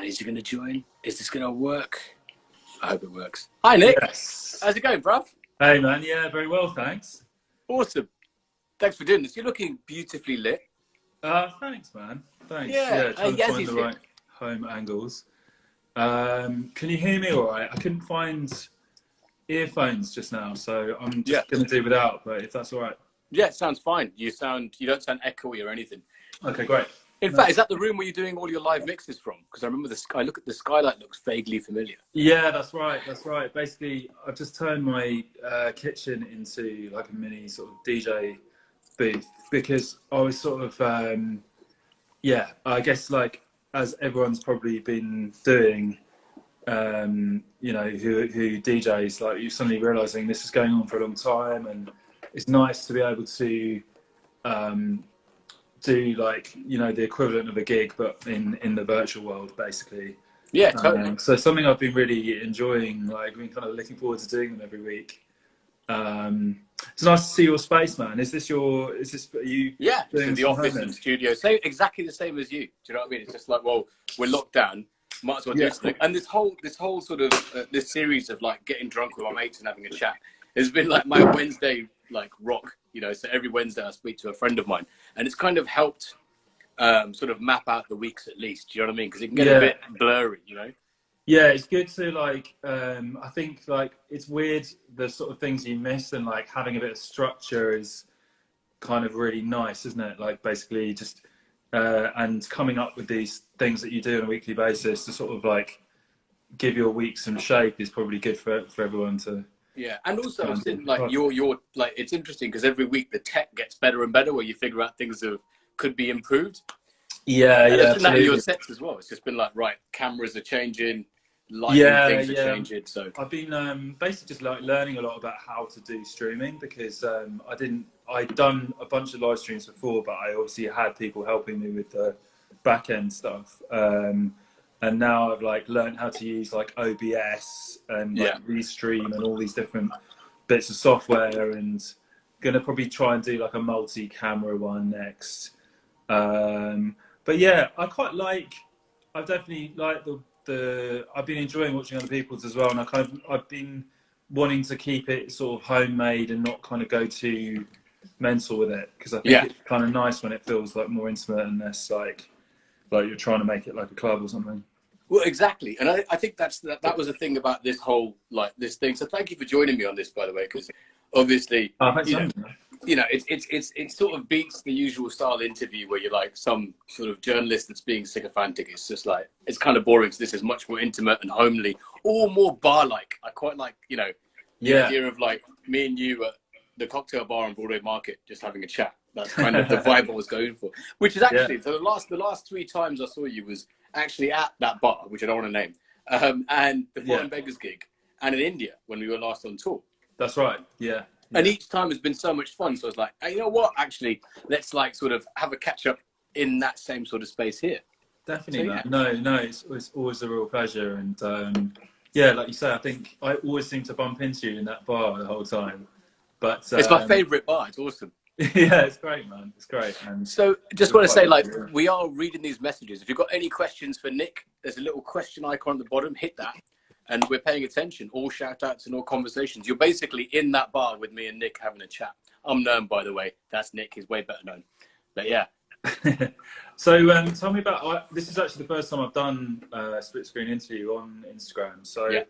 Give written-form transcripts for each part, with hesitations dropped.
is he going to join? Is this going to work? I hope it works. Hi, Nick. Yes. How's it going, bruv? Hey, man. Yeah, very well, thanks. Awesome. Thanks for doing this. You're looking beautifully lit. Thanks, man. Thanks. Yeah. Trying to find the right home angles. Can you hear me all right? I couldn't find earphones just now, so I'm just going to do without, but if that's all right. Yeah, it sounds fine. You don't sound echoey or anything. Okay, great. In fact, is that the room where you're doing all your live mixes from? Because I remember look at the skylight, looks vaguely familiar. Yeah, that's right. That's right. Basically, I've just turned my kitchen into like a mini sort of DJ booth because I was sort of, I guess like as everyone's probably been doing, you know, who DJs, like you're suddenly realizing this is going on for a long time, and it's nice to be able to do like, you know, the equivalent of a gig but in the virtual world, basically. Yeah, totally. So something I've been really enjoying, like been kind of looking forward to doing them every week. It's nice to see your space, man. Is this you? Yeah, this is the office and studio. Same, exactly the same as you. Do you know what I mean? It's just like, well, we're locked down, might as well do something. And this whole sort of this series of like getting drunk with my mates and having a chat has been like my Wednesday like rock, you know. So every Wednesday I speak to a friend of mine, and it's kind of helped sort of map out the weeks at least. Do you know what I mean? Because it can get a bit blurry, you know. Yeah, it's good to like, I think like it's weird the sort of things you miss, and like having a bit of structure is kind of really nice, isn't it? Like basically just, and coming up with these things that you do on a weekly basis to sort of like give your week some shape is probably good for everyone to. Yeah, and also I've seen like you're like, it's interesting because every week the tech gets better and better, where you figure out things that could be improved. Yeah, and yeah. I've seen that in your sets as well. It's just been like, right, cameras are changing, lighting things are changing. So I've been basically just like learning a lot about how to do streaming because I'd done a bunch of live streams before, but I obviously had people helping me with the back end stuff. And now I've like learned how to use like OBS and like Restream and all these different bits of software, and gonna probably try and do like a multi-camera one next. But yeah, I've definitely liked I've been enjoying watching other people's as well, and I've been wanting to keep it sort of homemade and not kind of go too mental with it, because I think it's kind of nice when it feels like more intimate and less like you're trying to make it like a club or something. Well, exactly, and I think that was the thing about this whole like this thing. So thank you for joining me on this, by the way, because obviously you know it sort of beats the usual style interview where you're like some sort of journalist that's being sycophantic. It's just like it's kind of boring. So this is much more intimate and homely, or more bar-like. I quite like, you know, the idea of like me and you at the cocktail bar on Broadway Market just having a chat. That's kind of the vibe I was going for. Which is actually so the last 3 times I saw you was actually at that bar, which I don't want to name, and the Foreign Beggars gig, and in India when we were last on tour. That's right. Yeah. And each time has been so much fun. So I was like, hey, you know what? Actually, let's like sort of have a catch up in that same sort of space here. Definitely, man. No, it's always a real pleasure. And yeah, like you say, I think I always seem to bump into you in that bar the whole time. But it's my favourite bar. It's awesome. Yeah, it's great, man. It's great. And so just want to say, like, we are reading these messages. If you've got any questions for Nick, there's a little question icon at the bottom. Hit that. And we're paying attention. All shout-outs and all conversations. You're basically in that bar with me and Nick having a chat. I'm Nerm, by the way. That's Nick. He's way better known. But yeah. So tell me about, this is actually the first time I've done a split screen interview on Instagram. So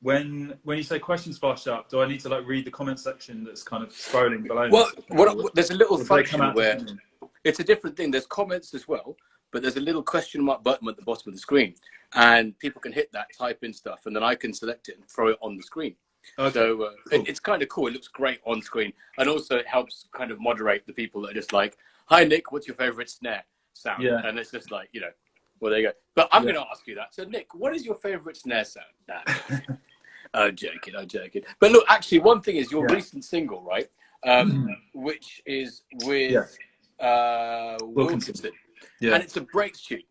when you say questions flash up, do I need to like read the comment section that's kind of scrolling below? Well, there's a little function where it's a different thing. There's comments as well, but there's a little question mark button at the bottom of the screen, and people can hit that, type in stuff, and then I can select it and throw it on the screen. Okay. So cool. It's kind of cool. It looks great on screen, and also it helps kind of moderate the people that are just like, "Hi Nick, what's your favorite snare sound?" Yeah. And it's just like, you know, well, there you go. But I'm going to ask you that. So Nick, what is your favorite snare sound? Nah. I'm joking. But look, actually, one thing is your recent single, right? Which is with Wilkinson. Yeah. And it's a breaks tune.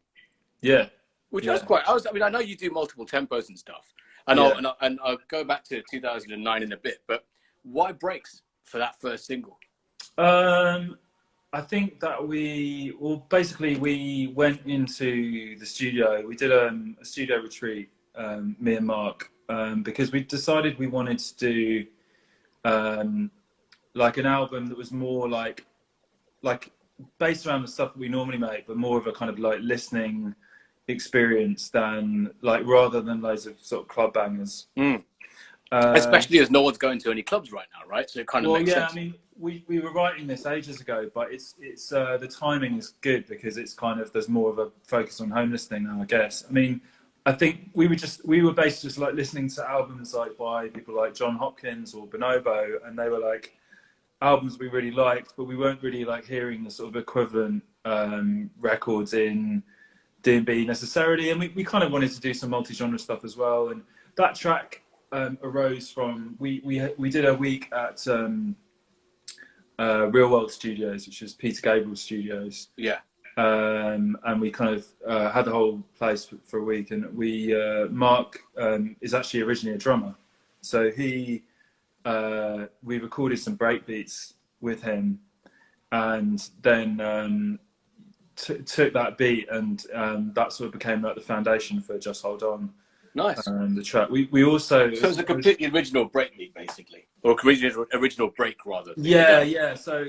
Yeah. Which I was quite. I mean, I know you do multiple tempos and stuff, and I'll go back to 2009 in a bit. But why breaks for that first single? I think that basically we went into the studio. We did a studio retreat, me and Mark, because we decided we wanted to do like an album that was more like based around the stuff that we normally make, but more of a kind of like listening experience than like, rather than loads of sort of club bangers. Especially as no one's going to any clubs right now, right? So it kind of makes sense. I mean, we were writing this ages ago, but it's the timing is good because it's kind of, there's more of a focus on home listening now, I guess. I mean, I think we were basically just like listening to albums like by people like John Hopkins or Bonobo, and they were like albums we really liked, but we weren't really like hearing the sort of equivalent records in D&B necessarily, and we kind of wanted to do some multi-genre stuff as well. And that track arose from we did a week at Real World Studios, which is Peter Gabriel's studios. Yeah. And we kind of had the whole place for a week, and Mark is actually originally a drummer, so we recorded some breakbeats with him, and then took that beat, and that sort of became like the foundation for Just Hold On. Nice. The track. We also, so it's a completely original breakbeat, basically, or original break rather. Yeah. So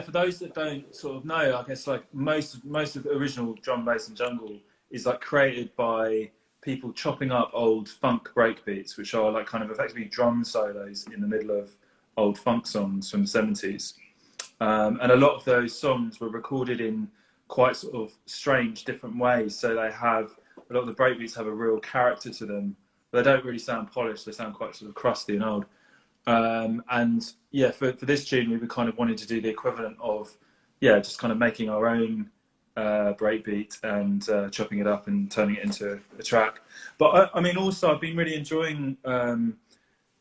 for those that don't sort of know, I guess like most of the original drum, bass, and jungle is like created by people chopping up old funk breakbeats, which are like kind of effectively drum solos in the middle of old funk songs from the 70s. And a lot of those songs were recorded in quite sort of strange, different ways. So they have, a lot of the breakbeats have a real character to them, but they don't really sound polished. They sound quite sort of crusty and old. And yeah, for this tune, we kind of wanted to do the equivalent of, just kind of making our own breakbeat and chopping it up and turning it into a track. But I mean, also I've been really enjoying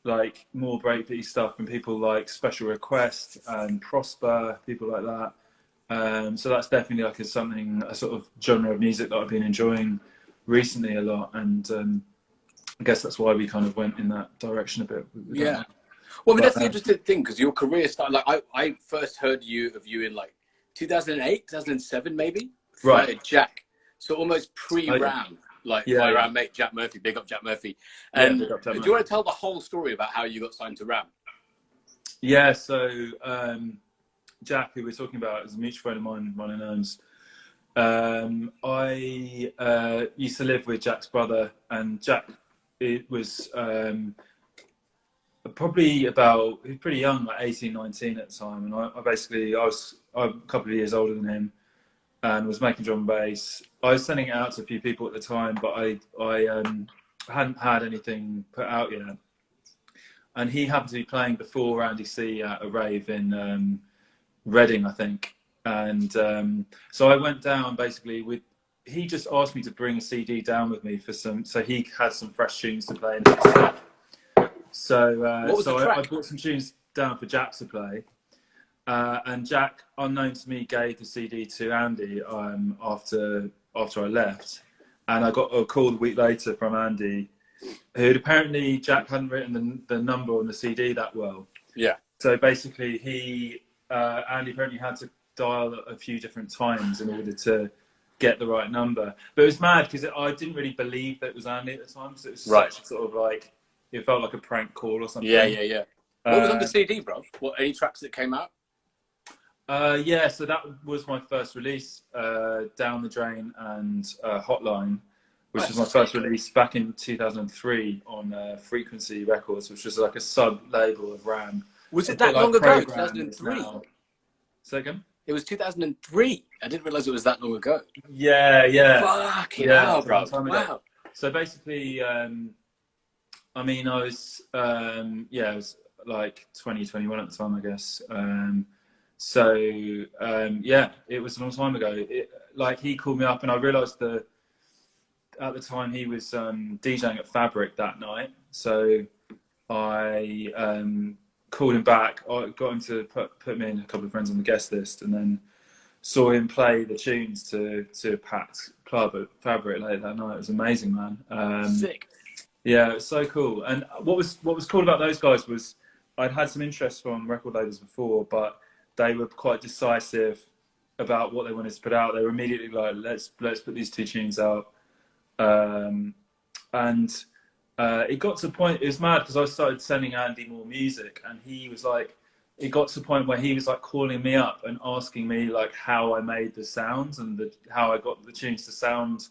like more breakbeat stuff from people like Special Request and Prosper, people like that. So that's definitely like a sort of genre of music that I've been enjoying recently a lot, and I guess that's why we kind of went in that direction a bit. Yeah. Well, I mean, that's the interesting thing, because your career started, like, I first heard of you in like 2008, 2007 maybe, right? Jack. So almost pre-Ram, my Ram mate Jack Murphy, big up Jack Murphy. And do you want to tell the whole story about how you got signed to Ram? Yeah, so Jack, who we're talking about, is a mutual friend of mine, and Nerm's. I used to live with Jack's brother, and Jack, it was probably he was pretty young, like 18, 19 at the time, and I was a couple of years older than him, and was making drum and bass. I was sending it out to a few people at the time, but I hadn't had anything put out yet. And he happened to be playing before Andy C at a rave in Reading, I think. And so I went down basically he just asked me to bring a CD down with me so he had some fresh tunes to play. So I brought some tunes down for Jack to play. And Jack, unknown to me, gave the CD to Andy after I left. And I got a call a week later from Andy, who apparently Jack hadn't written the number on the CD that well. Yeah. So basically Andy apparently had to dial a few different times in order to get the right number. But it was mad because I didn't really believe that it was Andy at the time, because it was such sort of like, it felt like a prank call or something. Yeah. What was on the CD, bro? Any tracks that came out? So that was my first release, Down the Drain and Hotline, which was my first release back in 2003 on Frequency Records, which was like a sub-label of Ram. Was it that long ago, 2003? Say again? It was 2003. I didn't realise it was that long ago. Yeah. Fucking hell, bro. Wow. So basically, I mean, I was, it was like 20, 21 at the time, I guess. It was a long time ago. He called me up, and I realised at the time he was DJing at Fabric that night. So I called him back. I got him to put me and a couple of friends on the guest list, and then saw him play the tunes to a packed club at Fabric later that night. It was amazing, man. Sick. Yeah, it was so cool. And what was cool about those guys was I'd had some interest from record labels before, but they were quite decisive about what they wanted to put out. They were immediately like, let's put these 2 tunes out. And it got to the point, it was mad because I started sending Andy more music, and he was like, it got to the point where he was like calling me up and asking me like how I made the sounds and how I got the tunes to sound,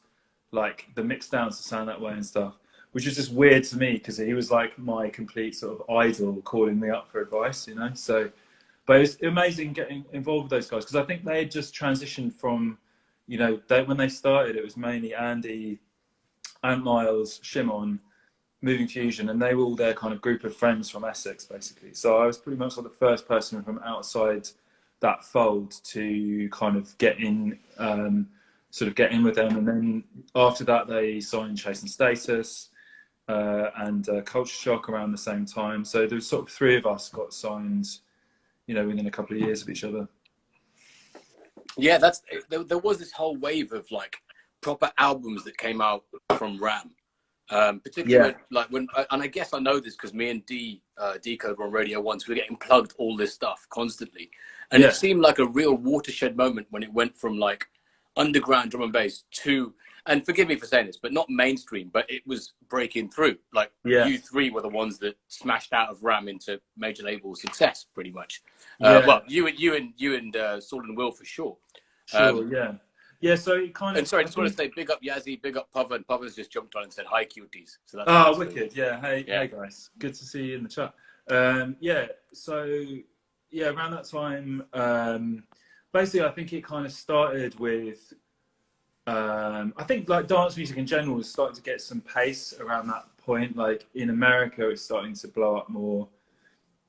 like the mix downs to sound that way and stuff, which was just weird to me because he was like my complete sort of idol calling me up for advice, you know. So, but it was amazing getting involved with those guys because I think they had just transitioned from, you know, when they started, it was mainly Andy, Ant Miles, Shimon, Moving Fusion, and they were all their kind of group of friends from Essex, basically. So I was pretty much like the first person from outside that fold to kind of get in, sort of get in with them. And then after that, they signed Chasing Status and Culture Shock around the same time. So there was sort of 3 of us got signed, you know, within a couple of years of each other. Yeah, there was this whole wave of like proper albums that came out from Ram. Particularly when and I guess I know this because me and Decode were on Radio 1, so we were getting plugged all this stuff constantly, and it seemed like a real watershed moment when it went from like underground drum and bass to, and forgive me for saying this, but not mainstream, but it was breaking through. Like you 3 were the ones that smashed out of Ram into major label success, pretty much. Well, you and Saul and Will for sure. Yeah, so it kind of... And sorry, I just want to say big up Yazzie, big up Pava, and Pava's just jumped on and said, hi, cuties. So that's oh, wicked. Yeah, hey guys. Good to see you in the chat. Around that time, basically, I think it kind of started with... I think like dance music in general was starting to get some pace around that point. Like in America, it's starting to blow up more.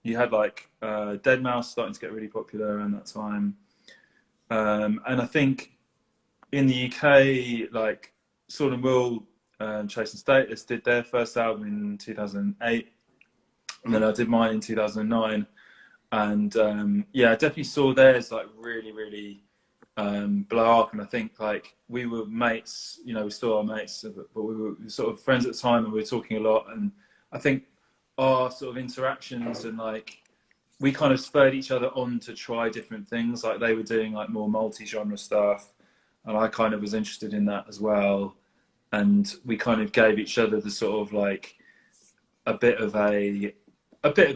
You had like deadmau5 starting to get really popular around that time. And I think... in the UK, like Saul and Will, Chasing Status did their first album in 2008, and then I did mine in 2009. And I definitely saw theirs like really blow up. And I think like we were mates, you know, we still are mates, but we were sort of friends at the time, and we were talking a lot. And I think our sort of interactions and like we kind of spurred each other on to try different things. Like they were doing like more multi-genre stuff, and I kind of was interested in that as well. And we kind of gave each other the sort of like a bit of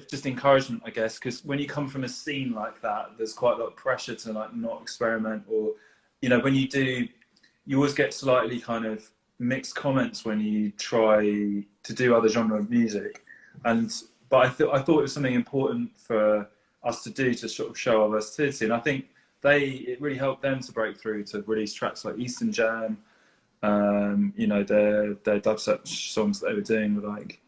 just encouragement, I guess, because when you come from a scene like that, there's quite a lot of pressure to like not experiment, or, you know, when you do, you always get slightly kind of mixed comments when you try to do other genre of music. But I thought it was something important for us to do to sort of show our versatility. And I think it really helped them to break through, to release tracks like Eastern Jam. You know, their dubstep songs that they were doing were like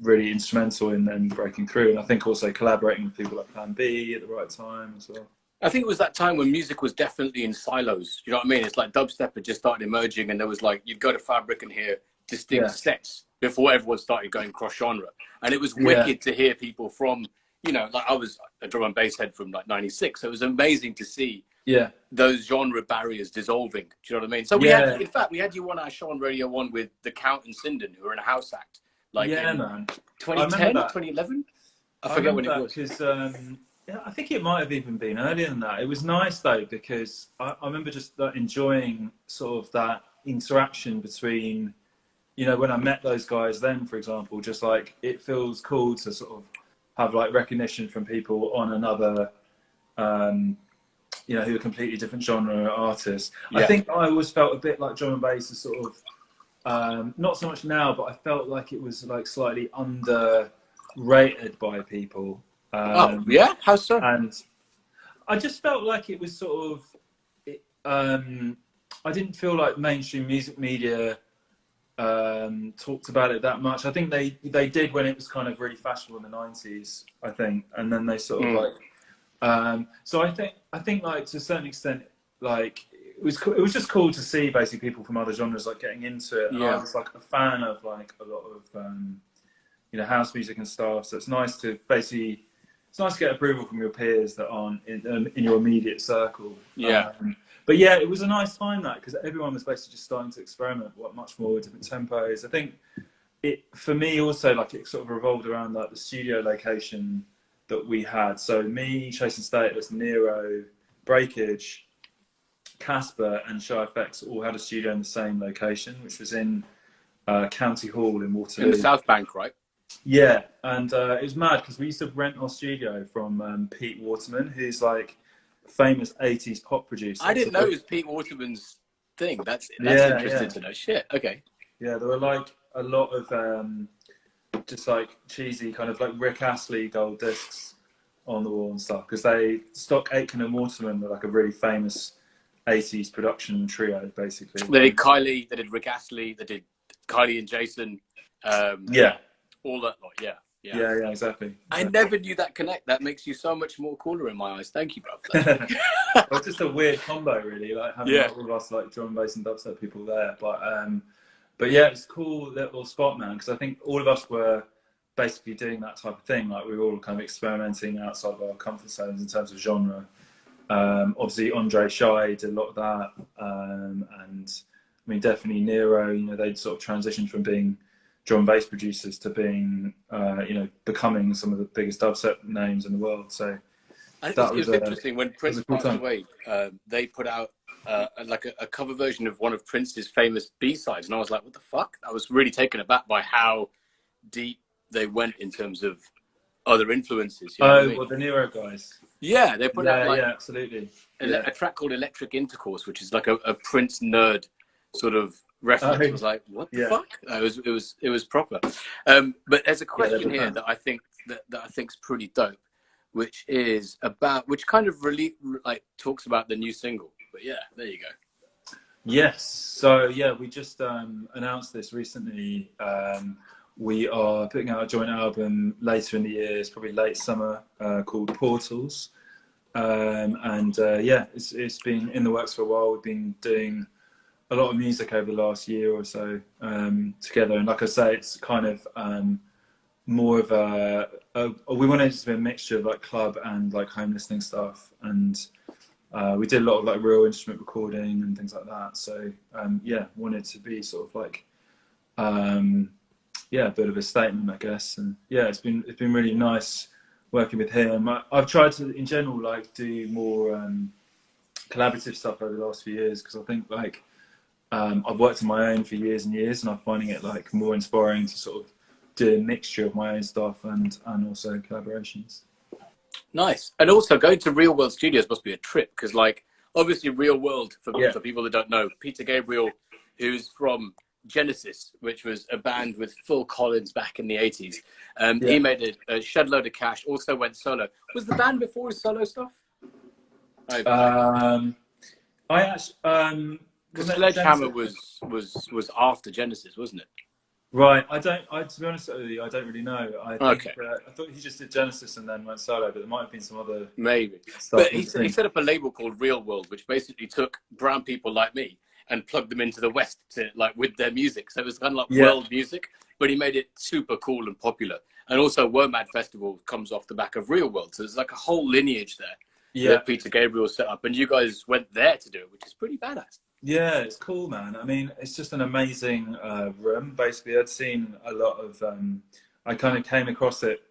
really instrumental in them breaking through. And I think also collaborating with people like Plan B at the right time as well. I think it was that time when music was definitely in silos. You know what I mean? It's like dubstep had just started emerging, and there was like, you'd go to Fabric and hear distinct sets before everyone started going cross genre. And it was wicked to hear people from, you know, like I was a drum and bass head from like '96, so it was amazing to see those genre barriers dissolving. Do you know what I mean? So we had, in fact, we had you on our show on Radio 1 with the Count and Sinden, who were in a house act, like in 2010, 2011. I forget when it was. Because I think it might have even been earlier than that. It was nice though, because I remember just like, enjoying sort of that interaction between, you know, when I met those guys then, for example, just like it feels cool to sort of have like recognition from people on another, you know, who are completely different genre artists. I think I always felt a bit like drum and bass is sort of, not so much now, but I felt like it was like slightly underrated by people. How so? And I just felt like it was sort of, I didn't feel like mainstream music media talked about it that much. I think they did when it was kind of really fashionable in the 90s, I think, and then they sort of like so I think like to a certain extent, like it was just cool to see basically people from other genres like getting into it. And I was like a fan of like a lot of you know, house music and stuff, so it's nice to get approval from your peers that aren't in your immediate circle. But yeah, it was a nice time that, because everyone was basically just starting to experiment much more with different tempos. I think it, for me also, like it sort of revolved around like the studio location that we had. So me, Chase and Status, Nero, Breakage, Casper, and Shy FX all had a studio in the same location, which was in County Hall in Waterloo. In the South Bank, right? Yeah, and it was mad because we used to rent our studio from Pete Waterman, who's like famous 80s pop producer. I didn't know it was Pete Waterman's thing. That's interesting to know. Shit, okay. Yeah, there were like a lot of just like cheesy kind of like Rick Astley gold discs on the wall and stuff, because they Stock Aitken and Waterman were like a really famous 80s production trio, basically. They did Kylie, they did Rick Astley, they did Kylie and Jason. All that lot, yeah, exactly. I never knew that connect. That makes you so much more cooler in my eyes. Thank you, bro. It's just a weird combo, really. Like having all of us like drum and bass and dubstep people there, but yeah, it's a cool little spot, man. Because I think all of us were basically doing that type of thing. Like we were all kind of experimenting outside of our comfort zones in terms of genre. Obviously, Andre Shy did a lot of that, and I mean, definitely Nero. You know, they'd sort of transitioned from being drum and bass producers to being, you know, becoming some of the biggest dubstep names in the world. So I think it was interesting when Prince passed away. They put out like a cover version of one of Prince's famous B-sides, and I was like, "What the fuck?" I was really taken aback by how deep they went in terms of other influences. You know what I mean? Well, the Nero guys. Yeah, they put out like absolutely a track called "Electric Intercourse," which is like a Prince nerd sort of reference. I was like, what the fuck? It was proper. But there's a question here that I think that I think's pretty dope, which kind of really like talks about the new single. But yeah, there you go. Yes. So yeah, we just announced this recently. We are putting out a joint album later in the year. It's probably late summer, called Portals. It's been in the works for a while. We've been doing a lot of music over the last year or so together, and like I say, it's kind of more of we wanted it to be a mixture of like club and like home listening stuff, and we did a lot of like real instrument recording and things like that. So wanted to be sort of like a bit of a statement, I guess. And yeah, it's been really nice working with him. I've tried to in general like do more collaborative stuff over the last few years, because I think like I've worked on my own for years and years, and I'm finding it like more inspiring to sort of do a mixture of my own stuff and also collaborations. Nice. And also going to Real World Studios must be a trip, because like obviously Real World, for people that don't know, Peter Gabriel, who's from Genesis, which was a band with Phil Collins back in the 80s. He made a shed load of cash, also went solo. Was the band before his solo stuff? I actually because Sledgehammer was after Genesis, wasn't it? Right. To be honest with you, I don't really know. I thought he just did Genesis and then went solo, but there might have been some other But he set up a label called Real World, which basically took brown people like me and plugged them into the West to like with their music. So it was kind of like world music, but he made it super cool and popular. And also WOMAD Festival comes off the back of Real World. So there's like a whole lineage there that Peter Gabriel set up, and you guys went there to do it, which is pretty badass. Yeah, it's cool, man. I mean, it's just an amazing room. Basically, I'd seen a lot of, I kind of came across it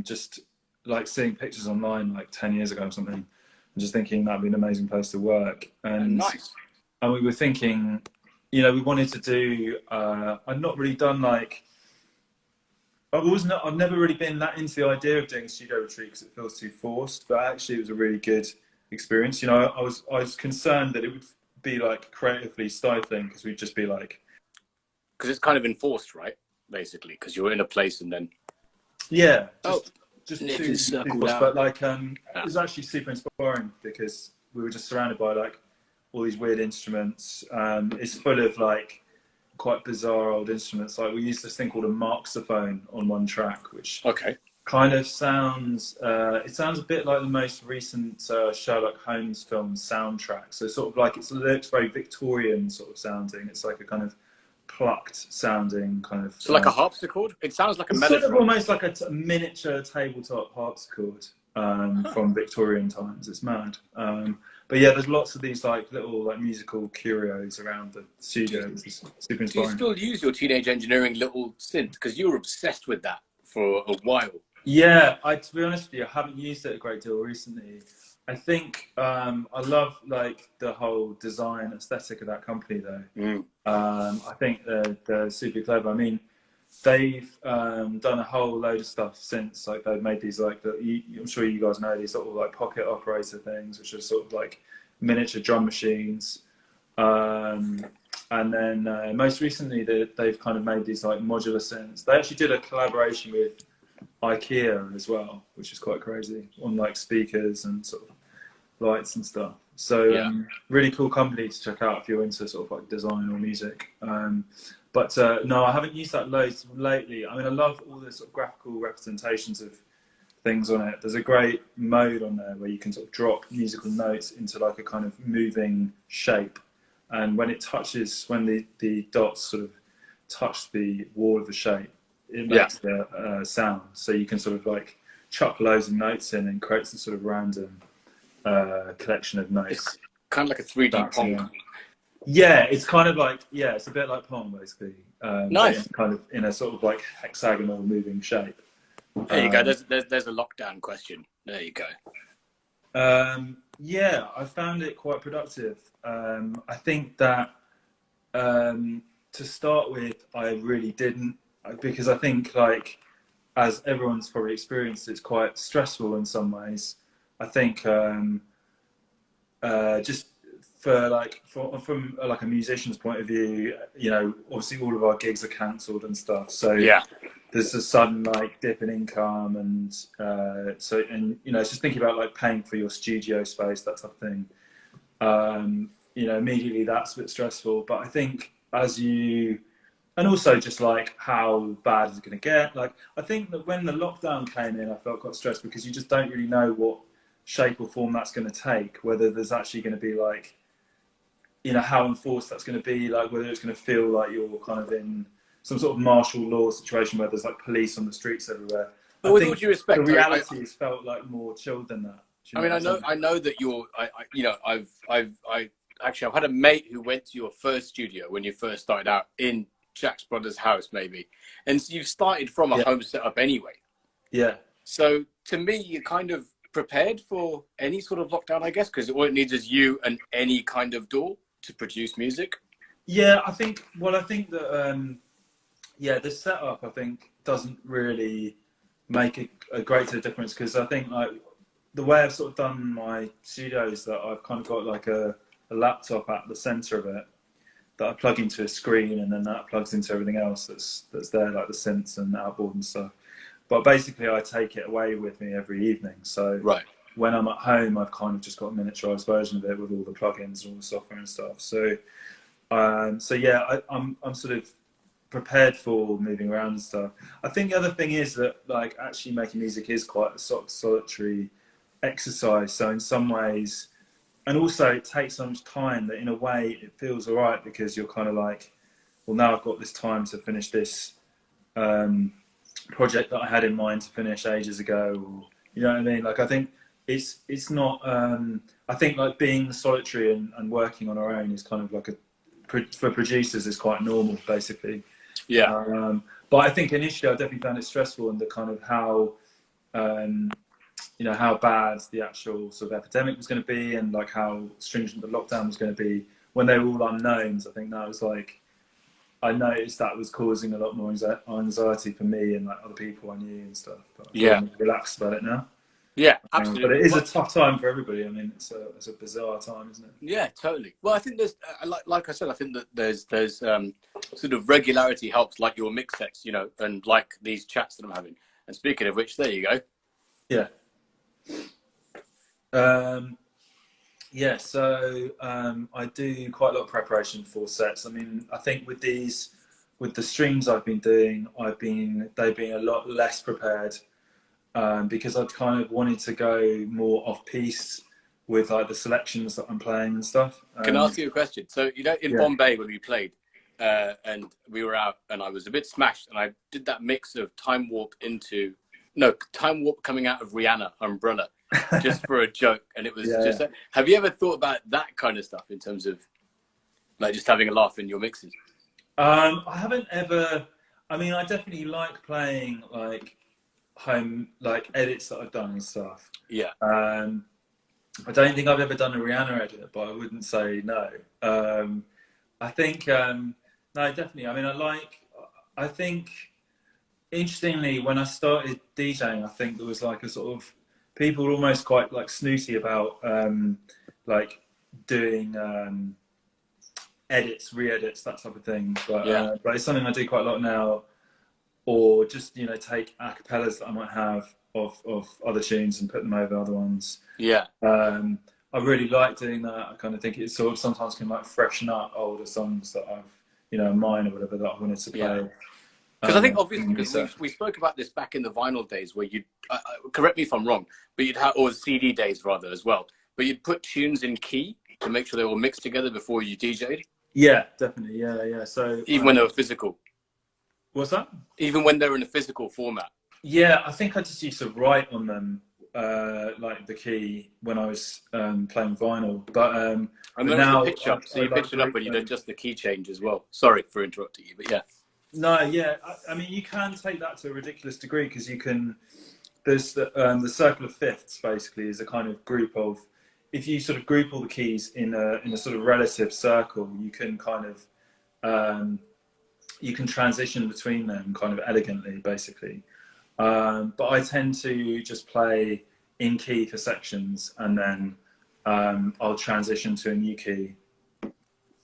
just like seeing pictures online like 10 years ago or something, and just thinking that'd be an amazing place to work. And nice. And we were thinking, you know, we wanted to do, I'd not really done like, I've never really been that into the idea of doing a studio retreat because it feels too forced, but actually it was a really good experience. You know, I was concerned that it would be like creatively stifling, because we'd just be like, because it's kind of enforced, right? Basically, because you're in a place and then just too forced. But like it was actually super inspiring, because we were just surrounded by like all these weird instruments. It's full of like quite bizarre old instruments. Like we used this thing called a Marxophone on one track, which kind of sounds it sounds a bit like the most recent Sherlock Holmes film soundtrack. So sort of like it looks very Victorian sort of sounding. It's like a kind of plucked sounding kind of. So like a harpsichord. It sounds like a sort of almost like a miniature tabletop harpsichord from Victorian times. It's mad. But yeah, there's lots of these like little like musical curios around the studio. It's super inspiring. Do you still use your teenage engineering little synth? Because you were obsessed with that for a while. Yeah, to be honest with you, I haven't used it a great deal recently. I think I love like the whole design aesthetic of that company, though. Mm. I think they're super clever. I mean, they've done a whole load of stuff since. Like they've made these like I'm sure you guys know these sort of like pocket operator things, which are sort of like miniature drum machines. And then most recently, they've kind of made these like modular synths. They actually did a collaboration with IKEA as well, which is quite crazy, on like speakers and sort of lights and stuff. So Yeah. really cool company to check out if you're into sort of like design or music. But no, I haven't used that loads lately. I mean, I love all the sort of graphical representations of things on it. There's a great mode on there where you can sort of drop musical notes into like a kind of moving shape. And when it touches, when the dots sort of touch the wall of the shape, it makes the sound. So you can sort of like chuck loads of notes in and create some sort of random collection of notes. It's kind of like a 3D Pong. Yeah, it's kind of like, yeah, it's a bit like Pong, basically. Nice. Kind of in a sort of like hexagonal moving shape. There you go. There's a lockdown question. There you go. Yeah, I found it quite productive. I think that to start with, I really didn't, because I think like, as everyone's probably experienced, it's quite stressful in some ways. I think just from like a musician's point of view, you know, obviously all of our gigs are cancelled and stuff. So Yeah. there's a sudden like dip in income, and you know, it's just thinking about like paying for your studio space, that type of thing. You know, immediately that's a bit stressful. But I think and also just like how bad is it going to get? Like, I think that when the lockdown came in, I felt quite stressed because you just don't really know what shape or form that's going to take, whether there's actually going to be like, you know, how enforced that's going to be, like whether it's going to feel like you're kind of in some sort of martial law situation where there's like police on the streets everywhere. Well, with all due respect, the reality has felt like more chilled than that. I mean, I know that you know, I've had a mate who went to your first studio when you first started out in Jack's brother's house, maybe, and so you've started from a home setup anyway. Yeah. So to me, you're kind of prepared for any sort of lockdown, I guess, because all it needs is you and any kind of door to produce music. Yeah, I think that the setup, I think, doesn't really make a great deal of difference, because I think like the way I've sort of done my studio is that I've kind of got like a laptop at the center of it that I plug into a screen, and then that plugs into everything else that's there, like the synths and outboard and stuff. But basically, I take it away with me every evening. So when I'm at home, I've kind of just got a miniaturized version of it with all the plugins and all the software and stuff. So yeah, I'm sort of prepared for moving around and stuff. I think the other thing is that like actually making music is quite a sort of solitary exercise. So in some ways, and also it takes so much time that in a way it feels all right, because you're kind of like, well, now I've got this time to finish this project that I had in mind to finish ages ago. Or, you know what I mean? Like, I think it's not, I think like being solitary and working on our own is kind of like for producers is quite normal, basically. Yeah. But I think initially I definitely found it stressful, and the kind of how, you know, how bad the actual sort of epidemic was going to be, and like how stringent the lockdown was going to be when they were all unknowns. I think that was like, I noticed that was causing a lot more anxiety for me and like other people I knew and stuff. But I feel more relaxed about it now. Yeah, absolutely. But it is a tough time for everybody. I mean, it's a bizarre time, isn't it? Yeah, totally. Well, I think there's, like I said, I think that there's sort of regularity helps, like your mix sets, you know, and like these chats that I'm having. And speaking of which, there you go. Yeah. Yeah, so I do quite a lot of preparation for sets. I mean, I think with the streams I've been doing, they've been a lot less prepared, because I've kind of wanted to go more off piece with like the selections that I'm playing and stuff. Can I ask you a question? So, you know, in Bombay when we played, and we were out, and I was a bit smashed, and I did that mix of Time Warp coming out of Rihanna Umbrella, just for a joke, and it was have you ever thought about that kind of stuff in terms of like just having a laugh in your mixes? I haven't ever. I mean, I definitely like playing like home like edits that I've done and stuff. Yeah. I don't think I've ever done a Rihanna edit, but I wouldn't say no. I think no, definitely. I mean, I think interestingly, when I started DJing, I think there was like a sort of people were almost quite like snooty about like doing edits, re-edits, that type of thing. But it's something I do quite a lot now, or just take acapellas that I might have of other tunes and put them over other ones. Yeah. I really like doing that. I kind of think it sort of sometimes can like freshen up older songs that I've mine or whatever that I wanted to play. Because I think obviously, because we spoke about this back in the vinyl days, where you'd correct me if I'm wrong, but you'd have, or CD days rather as well, but you'd put tunes in key to make sure they were mixed together before you DJ'd. Yeah, definitely. Yeah. So even when they were physical. What's that? Even when they're in a physical format. Yeah, I think I just used to write on them, like the key when I was playing vinyl. But and then now the pitch up, so you pitch it up and you adjust the key change as well. Sorry for interrupting you, but yeah. No, yeah. I mean, you can take that to a ridiculous degree because you can. There's the circle of fifths basically is a kind of group of. If you sort of group all the keys in a sort of relative circle, you can kind of you can transition between them kind of elegantly, basically. But I tend to just play in key for sections, and then I'll transition to a new key.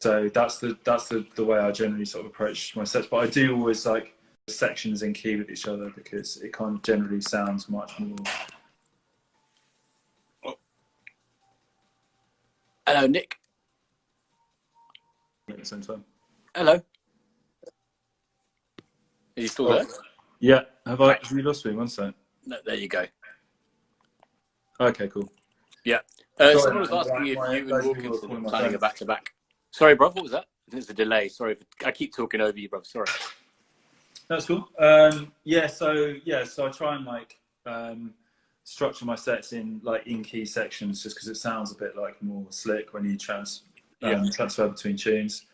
So that's the way I generally sort of approach my sets. But I do always like sections in key with each other because it kind of generally sounds much more. Hello, Nick. At the same time. Hello. Are you still there? Yeah. Have you lost me? One second. No, there you go. Okay, cool. Yeah. Someone was asking if you and Wilkinson are planning a back-to-back. Sorry, bruv, what was that? I think it's a delay. Sorry, I keep talking over you, bruv. Sorry. That's cool. Yeah, so I try and like structure my sets in like in key sections, just because it sounds a bit like more slick when you transfer between tunes.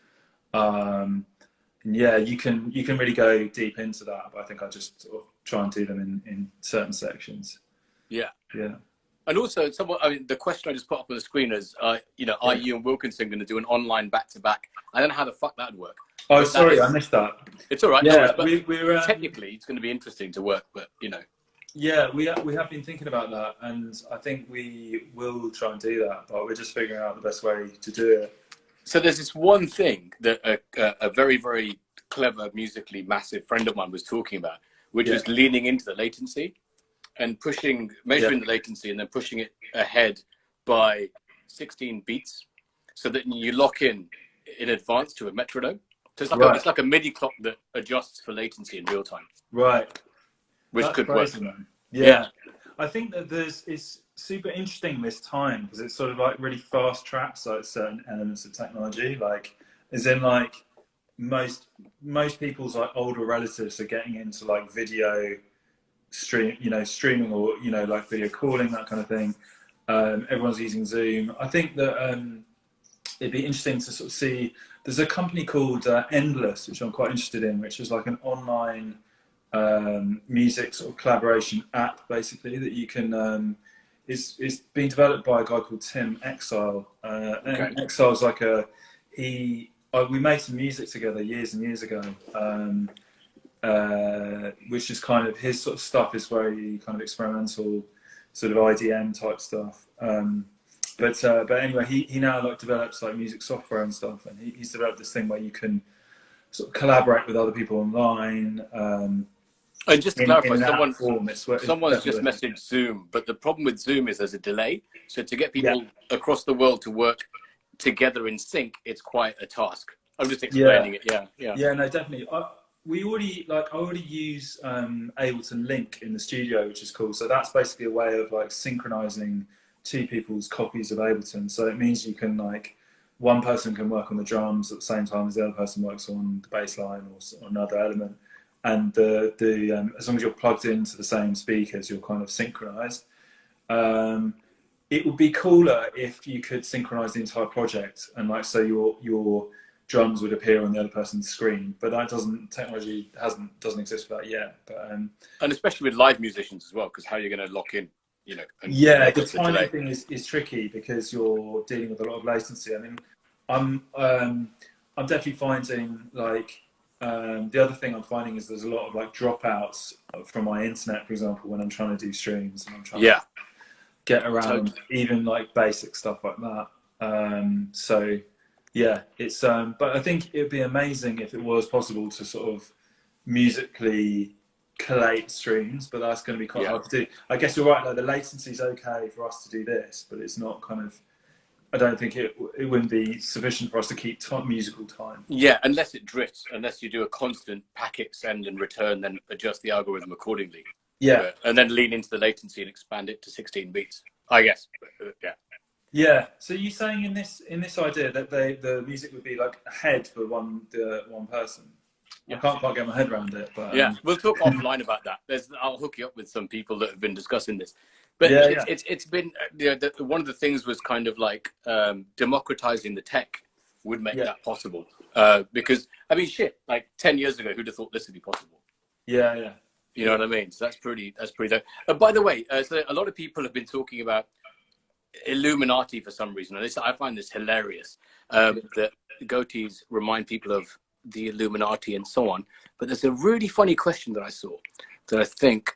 Yeah, you can really go deep into that, but I think I just sort of try and do them in certain sections. Yeah. Yeah. And also, the question I just put up on the screen is, are you and Wilkinson going to do an online back-to-back? I don't know how the fuck that'd work. Oh, sorry, I missed that. It's all right. Yeah, no we're technically it's going to be interesting to work, but Yeah, we have been thinking about that, and I think we will try and do that, but we're just figuring out the best way to do it. So there's this one thing that a very, very clever, musically massive friend of mine was talking about, which is leaning into the latency and measuring the latency and then pushing it ahead by 16 beats so that you lock in advance to a metronome. So it's like a MIDI clock that adjusts for latency in real time. Right. Which could work. Yeah. I think that it's super interesting this time because it's sort of like really fast tracks like certain elements of technology, like as in like most people's like older relatives are getting into like video streaming or like video calling, that kind of thing. Everyone's using Zoom. I think that it'd be interesting to sort of see. There's a company called Endless, which I'm quite interested in, which is like an online music sort of collaboration app, basically, that you can. It's being developed by a guy called Tim Exile. And Exile's like we made some music together years and years ago. Which is kind of his sort of stuff is very kind of experimental, sort of IDM type stuff. But anyway, he now like develops like music software and stuff, and he's developed this thing where you can sort of collaborate with other people online. And just to clarify, someone's just messaged Zoom, but the problem with Zoom is there's a delay. So to get people across the world to work together in sync, it's quite a task. I'm just explaining it. Yeah, no, definitely. I already use Ableton Link in the studio, which is cool. So that's basically a way of like synchronizing two people's copies of Ableton. So it means you can like one person can work on the drums at the same time as the other person works on the bass line or another element. And as long as you're plugged into the same speakers, you're kind of synchronized. It would be cooler if you could synchronize the entire project, and like so your drums would appear on the other person's screen, but that technology doesn't exist for that yet. But and especially with live musicians as well, because how you're going to lock in, you know. Yeah, the timing thing is tricky because you're dealing with a lot of latency. I mean, I'm definitely finding like the other thing I'm finding is there's a lot of like dropouts from my internet, for example, when I'm trying to do streams and I'm trying to get around even like basic stuff like that. So yeah, it's but I think it'd be amazing if it was possible to sort of musically collate streams, but that's going to be quite hard to do. I guess you're right, like the latency is okay for us to do this, but it's not kind of, I don't think it wouldn't be sufficient for us to keep musical time. Yeah, unless it drifts, unless you do a constant packet send and return, then adjust the algorithm accordingly. Yeah. And then lean into the latency and expand it to 16 beats, I guess. Yeah. Yeah. So you're saying in this idea that the music would be like ahead for one person. Yeah. I can't quite get my head around it, but yeah, we'll talk offline about that. I'll hook you up with some people that have been discussing this. But it's been, you know, one of the things was kind of like democratizing the tech would make that possible. Because I mean, shit, like 10 years ago, who'd have thought this would be possible? Yeah, yeah. You know what I mean? So that's pretty dope. By the way, so a lot of people have been talking about Illuminati for some reason, and I find this hilarious. That goatees remind people of the Illuminati and so on. But there's a really funny question that I saw that I think.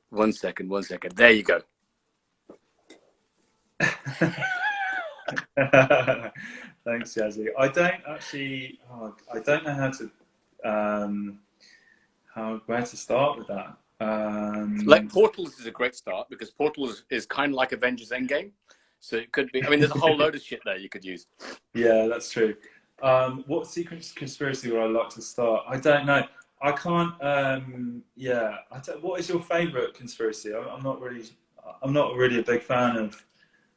One second. There you go. Thanks, Jazzy. I don't know where to start with that. Like Portals is a great start because Portals is kind of like Avengers Endgame. So it could be, I mean, there's a whole load of shit there you could use. Yeah, that's true. What secret conspiracy would I like to start? I don't know. I can't. What is your favourite conspiracy? I'm not really a big fan of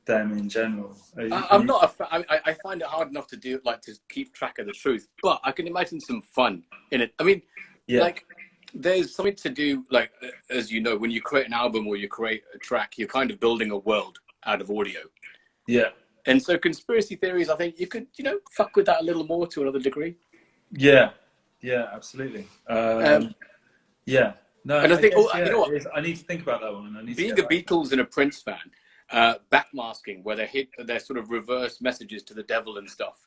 them in general. I'm not a fan. I find it hard enough to do, like, to keep track of the truth, but I can imagine some fun in it. I mean, like, there's something to do, like, as you know, when you create an album or you create a track, you're kind of building a world out of audio. Yeah. And so conspiracy theories, I think you could, you know, fuck with that a little more to another degree. Yeah. Yeah, absolutely. Yeah. No, and I think, you know what? I need to think about that one. Being a Beatles and a Prince fan, backmasking, where they're sort of reverse messages to the devil and stuff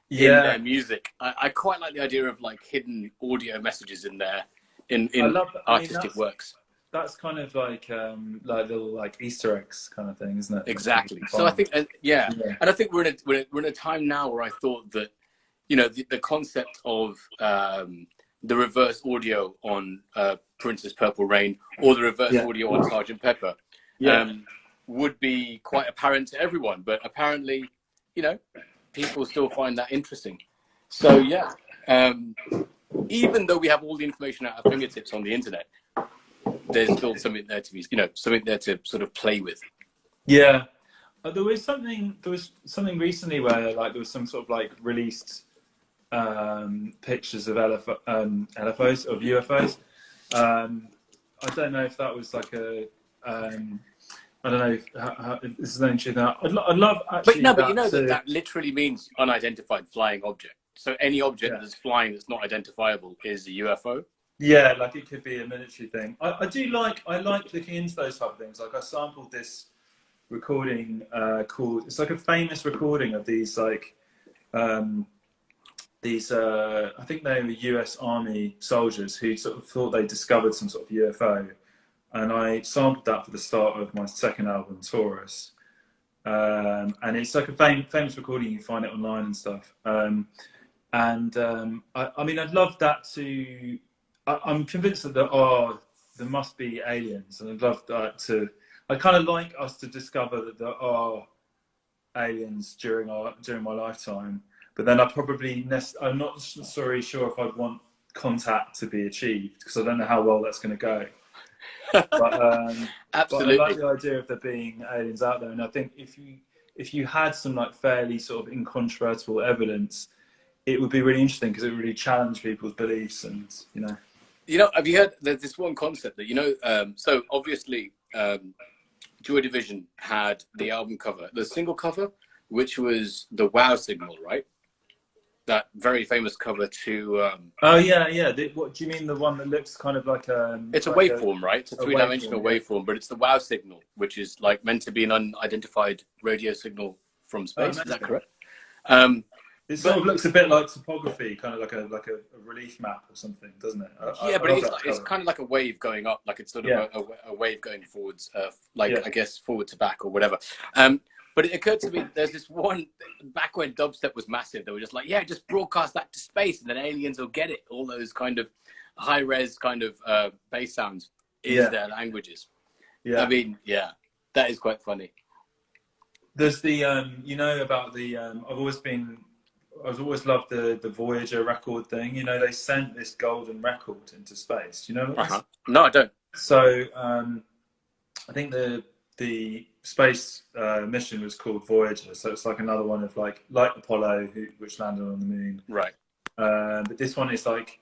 in their music. I quite like the idea of like hidden audio messages in there in artistic works. That's kind of like little like Easter eggs kind of thing, isn't it? Exactly. So I think, and I think we're in a time now where I thought that, you know, the concept of the reverse audio on Prince's Purple Rain or the reverse audio on Sgt. Pepper would be quite apparent to everyone. But apparently, you know, people still find that interesting. So, yeah, even though we have all the information at our fingertips on the internet, there's still something there to be, you know, something there to sort of play with. Yeah. There was something recently where like there was some sort of like released pictures of LFOs, of UFOs. I don't know if that was like a I don't know if this is an interesting. I'd love actually. But you know that literally means unidentified flying object. So any object that's flying that's not identifiable is a UFO. Yeah, like it could be a military thing. I like looking into those type of things. Like I sampled this recording called, it's like a famous recording of these like I think they were US Army soldiers who sort of thought they discovered some sort of UFO, and I sampled that for the start of my second album, Taurus. And it's like a famous recording. You can find it online and stuff. I mean, I'd love that to. I'm convinced that there must be aliens, and I'd love that to. I kind of like us to discover that there are aliens during my lifetime, but then I'm not necessarily sure if I'd want contact to be achieved because I don't know how well that's going to go. But, absolutely. But I like the idea of there being aliens out there, and I think if you had some like fairly sort of incontrovertible evidence, it would be really interesting because it would really challenge people's beliefs, and you know. You know, have you heard this one concept that, you know, so obviously Joy Division had the album cover, the single cover which was the wow signal, right? That very famous cover to. Oh yeah, yeah. What do you mean? The one that looks kind of like it's a like waveform, right? It's a three-dimensional waveform, but it's the wow signal, which is like meant to be an unidentified radio signal from space. Is that correct? It sort of looks a bit like topography, kind of like a relief map or something, doesn't it? Yeah, but it's kind of like a wave going up, like it's sort of a wave going forwards, I guess forward to back or whatever. But it occurred to me, there's this one, back when dubstep was massive, they were just like, yeah, just broadcast that to space and then aliens will get it. All those kind of high-res kind of bass sounds is their languages. Yeah. I mean, yeah, that is quite funny. There's the, you know about the, I've always loved the Voyager record thing. You know, they sent this golden record into space. Do you know what it is? No, I don't. So I think the space mission was called Voyager, so it's like another one of like Apollo, which landed on the moon. Right. But this one is like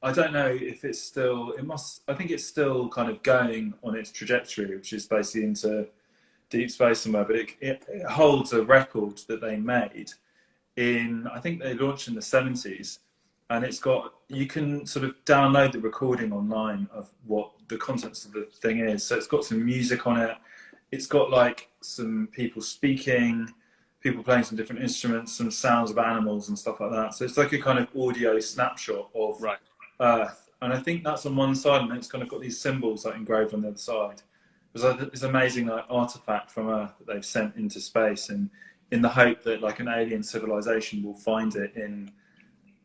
I don't know if it's still. I think it's still kind of going on its trajectory, which is basically into deep space somewhere. But it holds a record that they made I think they launched in the 70s, and you can sort of download the recording online of what the contents of the thing is. So it's got some music on it. It's got like some people speaking, people playing some different instruments, some sounds of animals and stuff like that. So it's like a kind of audio snapshot of Earth. And I think that's on one side, and then it's kind of got these symbols like engraved on the other side. It's amazing like artifact from Earth that they've sent into space, and in the hope that like an alien civilization will find it in,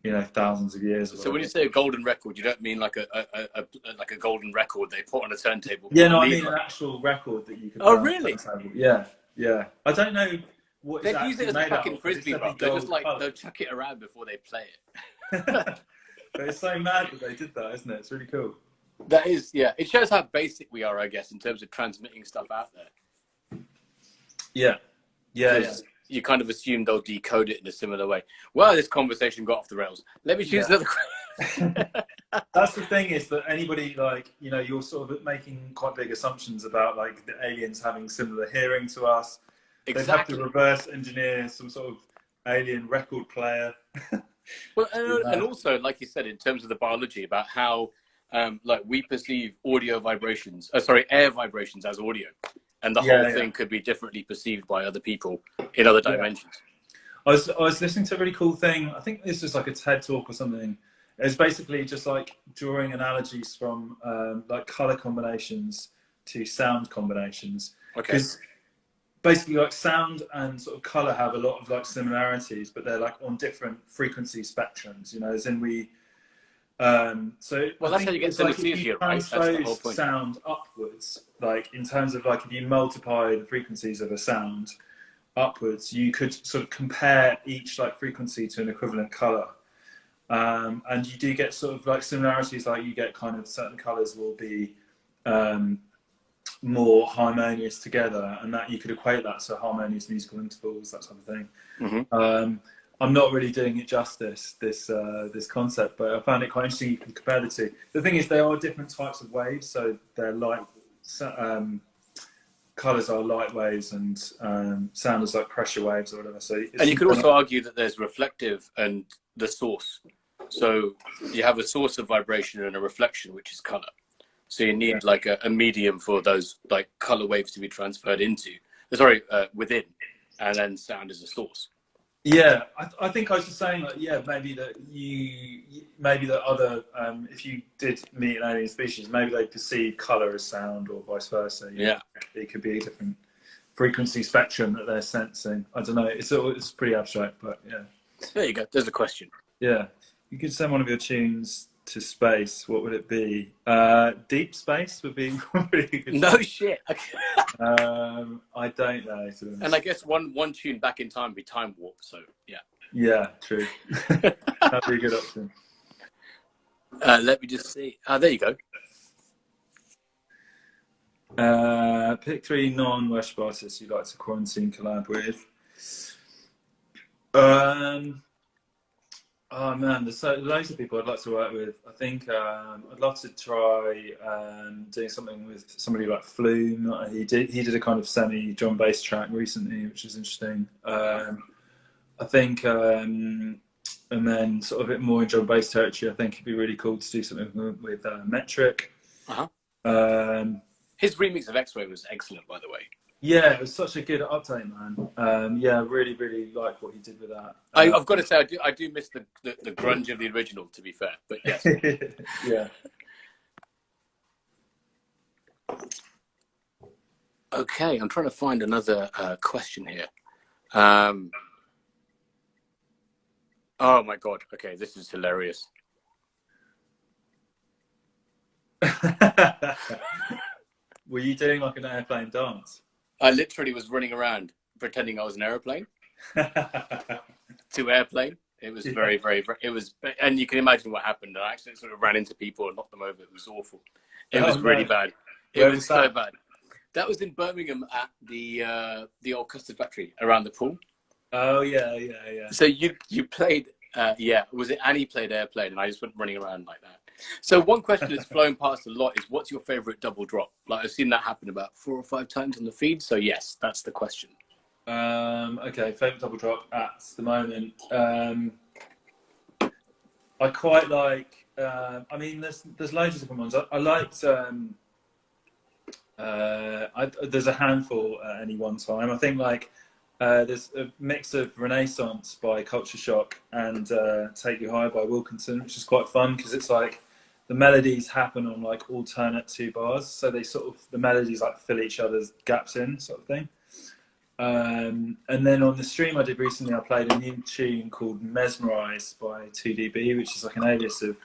you know, thousands of years. So when you say a golden record, you don't mean like a golden record they put on a turntable? Yeah, no, I mean an actual record that you could. Oh, really? Yeah, yeah. I don't know what they use it as a fucking frisbee, bro. They're just like they'll chuck it around before they play it. But it's so mad that they did that, isn't it? It's really cool. That is, yeah. It shows how basic we are, I guess, in terms of transmitting stuff out there. Yeah, yeah. You kind of assume they'll decode it in a similar way. Well, this conversation got off the rails. Let me choose another question. That's the thing, is that anybody, like, you know, you're sort of making quite big assumptions about like the aliens having similar hearing to us. Exactly. They'd have to reverse engineer some sort of alien record player. Well, and also, like you said, in terms of the biology about how like we perceive air vibrations as audio. And the whole thing could be differently perceived by other people in other dimensions. I was listening to a really cool thing. I think this was like a TED talk or something. It's basically just like drawing analogies from like color combinations to sound combinations. Okay. Because basically, like sound and sort of color have a lot of like similarities, but they're like on different frequency spectrums. You know, as in we. So that's how you get synesthesia, right? That's the whole point. Sound upwards, like in terms of like if you multiply the frequencies of a sound upwards, you could sort of compare each like frequency to an equivalent color, and you do get sort of like similarities. Like you get kind of certain colors will be more harmonious together, and that you could equate that to harmonious musical intervals, that type of thing. Mm-hmm. I'm not really doing it justice, this concept, but I found it quite interesting. You can compare the two. The thing is, they are different types of waves, so they're light. Colors are light waves, and sound is like pressure waves or whatever. So, and you could also argue that there's reflective and the source. So you have a source of vibration and a reflection, which is color. So you need like a medium for those like color waves to be transferred into. Within, and then sound is a source. Yeah, I think I was just saying that. Yeah, maybe that other if you did meet an alien species, maybe they perceive color as sound, or vice versa. Yeah, it could be a different frequency spectrum that they're sensing. I don't know. It's pretty abstract, but yeah. There you go. There's a question. Yeah, you could send one of your tunes to space. What would it be? Deep space would be really good. No shit. I don't know. And I guess one tune back in time would be Time Warp. So yeah. Yeah, true. That'd be a good option. Let me just see. There you go. Pick 3 non-worship artists you'd like to quarantine collab with. Oh man, there's loads of people I'd like to work with. I think I'd love to try doing something with somebody like Flume. He did a kind of semi drum bass track recently, which is interesting. I think, and then sort of a bit more in drum bass territory. I think it'd be really cool to do something with Metric. His remix of X-Ray was excellent, by the way. Yeah, it was such a good update, man. Yeah, really, really like what he did with that. I've got to say, I do miss the grunge of the original, to be fair. But yes. Yeah. Okay, I'm trying to find another question here. Oh my God. Okay, this is hilarious. Were you doing like an airplane dance? I literally was running around pretending I was an airplane to airplane. It was very, it was, and you can imagine what happened. I actually sort of ran into people and knocked them over. It was awful. It was really bad. It was so bad. That was in Birmingham at the old custard factory around the pool. Oh yeah. So you played, was it Annie played airplane and I just went running around like that. So one question that's flown past a lot is, what's your favorite double drop? Like, I've seen that happen about 4 or 5 times on the feed. So yes, that's the question. Okay, favorite double drop at the moment. I quite like. I mean, there's loads of different ones. I liked. There's a handful at any one time. I think like there's a mix of Renaissance by Culture Shock and Take You High by Wilkinson, which is quite fun because it's like the melodies happen on like alternate 2 bars, so they sort of, the melodies like fill each other's gaps in, sort of thing. And then on the stream I did recently, I played a new tune called Mesmerize by 2DB, which is like an alias of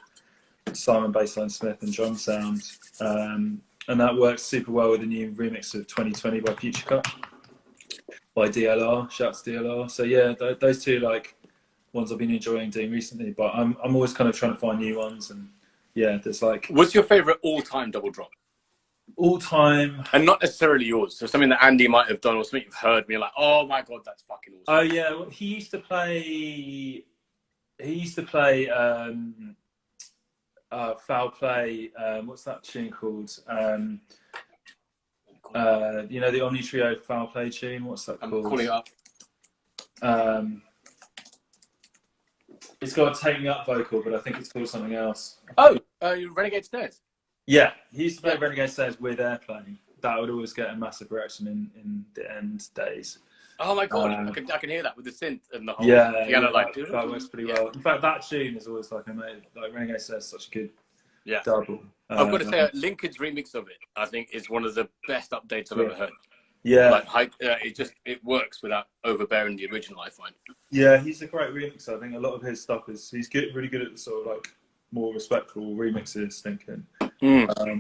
Simon Bassline Smith and Drum Sound. And that works super well with the new remix of 2020 by Future Cut by DLR. Shouts to DLR. So yeah, those 2 like ones I've been enjoying doing recently, but I'm always kind of trying to find new ones. And yeah, there's like... What's your favorite all-time double drop? All-time... And not necessarily yours, so something that Andy might have done or something you've heard and you're like, oh my God, that's fucking awesome. Oh yeah, well, he used to play Foul Play. What's that tune called? You know, the Omni Trio Foul Play tune. What's that called? I'm calling it up. It's got a Take Me Up vocal, but I think it's called something else. Oh, Renegade Snares. Yeah, he used to play Renegade Snares with Airplane. That would always get a massive reaction in the end days. Oh my God, I can hear that with the synth and the whole piano. Like, that works pretty well. In fact, that tune is always like amazing. Like Renegade Snares is such a good double. I've got to say, Lincoln's remix of it, I think, is one of the best updates I've ever heard. Yeah, like it works without overbearing the original, I find. Yeah, he's a great remixer. I think a lot of his stuff he's really good at the sort of like more respectful remixes. Thinking.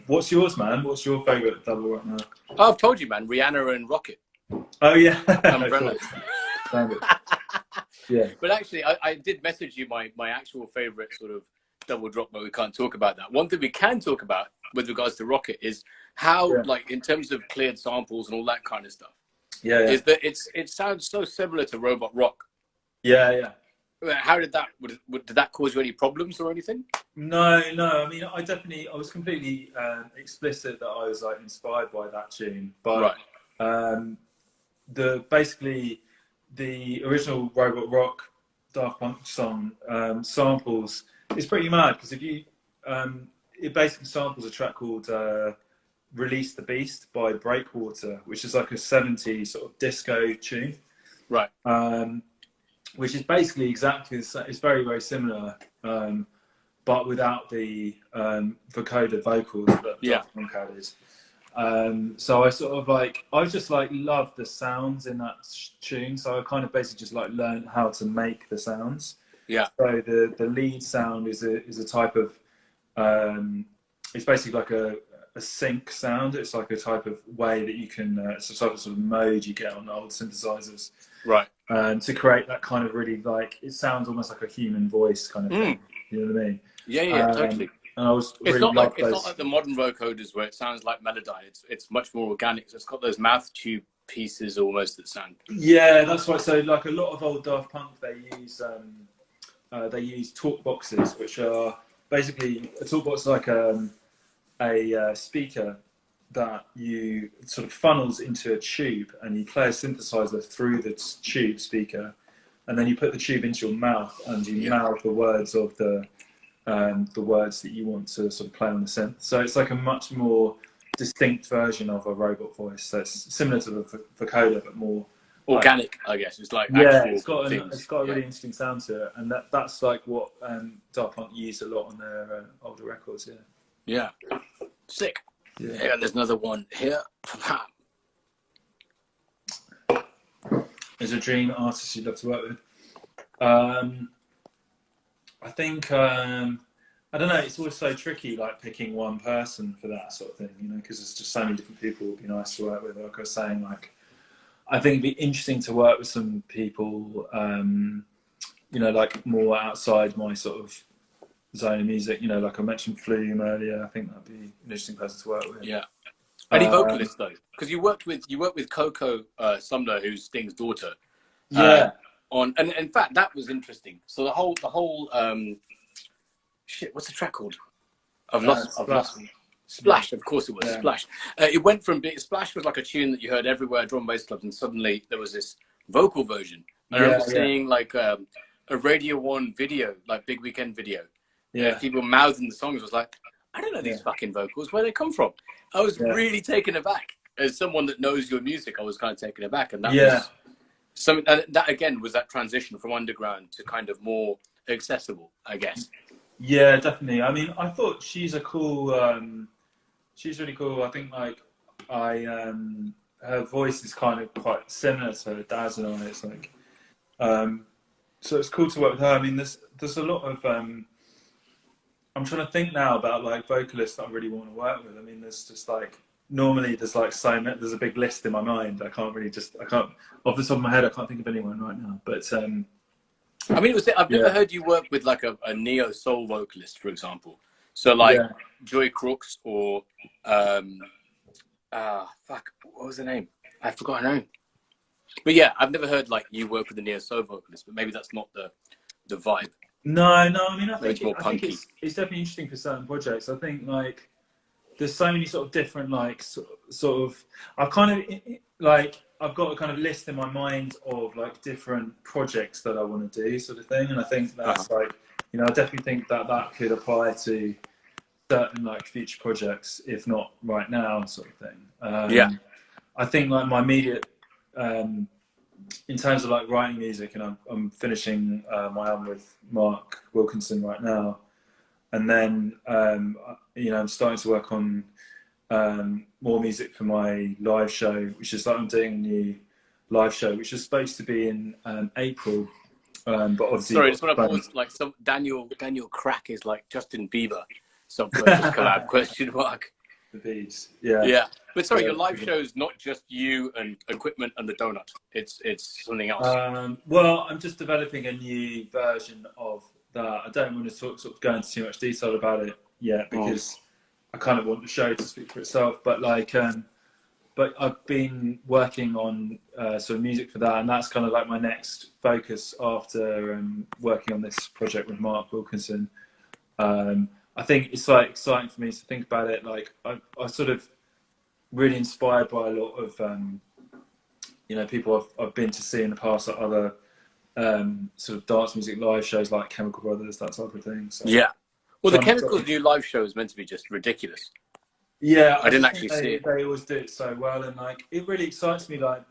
What's yours, man? What's your favourite double right now? Oh, I've told you, man. Rihanna and Rocket. Oh yeah, Umbrella. Yeah. But actually, I did message you my actual favourite sort of double drop, but we can't talk about that. One thing we can talk about with regards to Rocket is how, like, in terms of cleared samples and all that kind of stuff, is that it sounds so similar to Robot Rock. Yeah. How did that, did that cause you any problems or anything? No. I mean, I was completely explicit that I was like inspired by that tune, but basically the original Robot Rock Daft Punk song samples is pretty mad because if you it basically samples a track called Release the Beast by Breakwater, which is like a 70s sort of disco tune, right? Which is basically exactly the same. It's very, very similar, but without the vocoder vocals that Daft Punk added. So I sort of like, I just like loved the sounds in that tune. So I kind of basically just like learned how to make the sounds. Yeah. So the lead sound is a type of, it's basically like a sync sound. It's like a type of way that you can, it's a type of sort of mode you get on old synthesizers. Right. To create that kind of really like, it sounds almost like a human voice kind of thing. You know what I mean? Yeah, totally. And I was it's really not like the modern vocoders where it sounds like Melodyne. It's much more organic. So it's got those mouth tube pieces almost that sound. Yeah, that's right. So like a lot of old Daft Punk, they use they use talk boxes, which are basically a talk box like a speaker that you sort of funnels into a tube, and you play a synthesizer through the tube speaker, and then you put the tube into your mouth, and you mouth the words of the words that you want to sort of play on the synth. So it's like a much more distinct version of a robot voice. So it's similar to the vocoder, but more organic, I guess. It's like it's got a really interesting sound to it, and that's like what Daft Punk used a lot on their older records. Yeah, sick. Yeah, there's another one here. Is a dream artist you'd love to work with? I think I don't know. It's always so tricky, like picking one person for that sort of thing, you know, because there's just so many different people who would be nice to work with. Like I was saying, like I think it'd be interesting to work with some people, you know, like more outside my sort of zone of music. You know, like I mentioned Flume earlier. I think that'd be an interesting person to work with. Yeah. Any vocalists though? Because you worked with Coco Sumner, who's Sting's daughter. Yeah. And in fact, that was interesting. So the whole shit. What's the track called? I've lost. Splash, of course it was. Yeah. Splash. It went from Splash was like a tune that you heard everywhere, drum bass clubs, and suddenly there was this vocal version. And I remember seeing like a Radio 1 video, like Big Weekend video. Yeah. People mouthing the songs. Was like, I don't know these fucking vocals. Where they come from? I was really taken aback. As someone that knows your music, I was kind of taken aback, and that was something. That again was that transition from underground to kind of more accessible, I guess. Yeah, definitely. I mean, I thought she's a cool. She's really cool. I think like her voice is kind of quite similar to her dad's and I. It's like, so it's cool to work with her. I mean, there's a lot of. I'm trying to think now about like vocalists that I really want to work with. I mean, there's just like normally there's like so many, there's a big list in my mind. I can't off the top of my head I can't think of anyone right now. But I mean, I've never heard you work with like a neo soul vocalist, for example. So like Joy Crooks or fuck, what was her name? I forgot her name. But yeah, I've never heard like you work with a neo soul vocalist. But maybe that's not the vibe. No. I mean, I think it's definitely interesting for certain projects. I think like there's so many sort of different like sort of. I've kind of like I've got a kind of list in my mind of like different projects that I want to do, sort of thing. And I think that's like, you know, I definitely think that could apply to certain like future projects, if not right now, sort of thing. I think like my immediate. In terms of like writing music, and I'm finishing my album with Mark Wilkinson right now, and then you know I'm starting to work on more music for my live show, which is like I'm doing a new live show, which is supposed to be in April, but obviously. Sorry, just want to pause. Like some Daniel Crack is like Justin Bieber, some collab question mark. The bees, yeah. But sorry, your live show is not just you and equipment and the donut. It's something else. Well, I'm just developing a new version of that. I don't want to sort of go into too much detail about it yet because I kind of want the show to speak for itself. But like, but I've been working on sort of music for that, and that's kind of like my next focus after working on this project with Mark Wilkinson. I think it's like exciting for me to think about it. Like I sort of really inspired by a lot of you know people I've been to see in the past at other sort of dance music live shows like Chemical Brothers, that type of thing. So, well, the Chemical's new live show is meant to be just ridiculous. Yeah, I didn't actually see it. They always do it so well, and like it really excites me. Like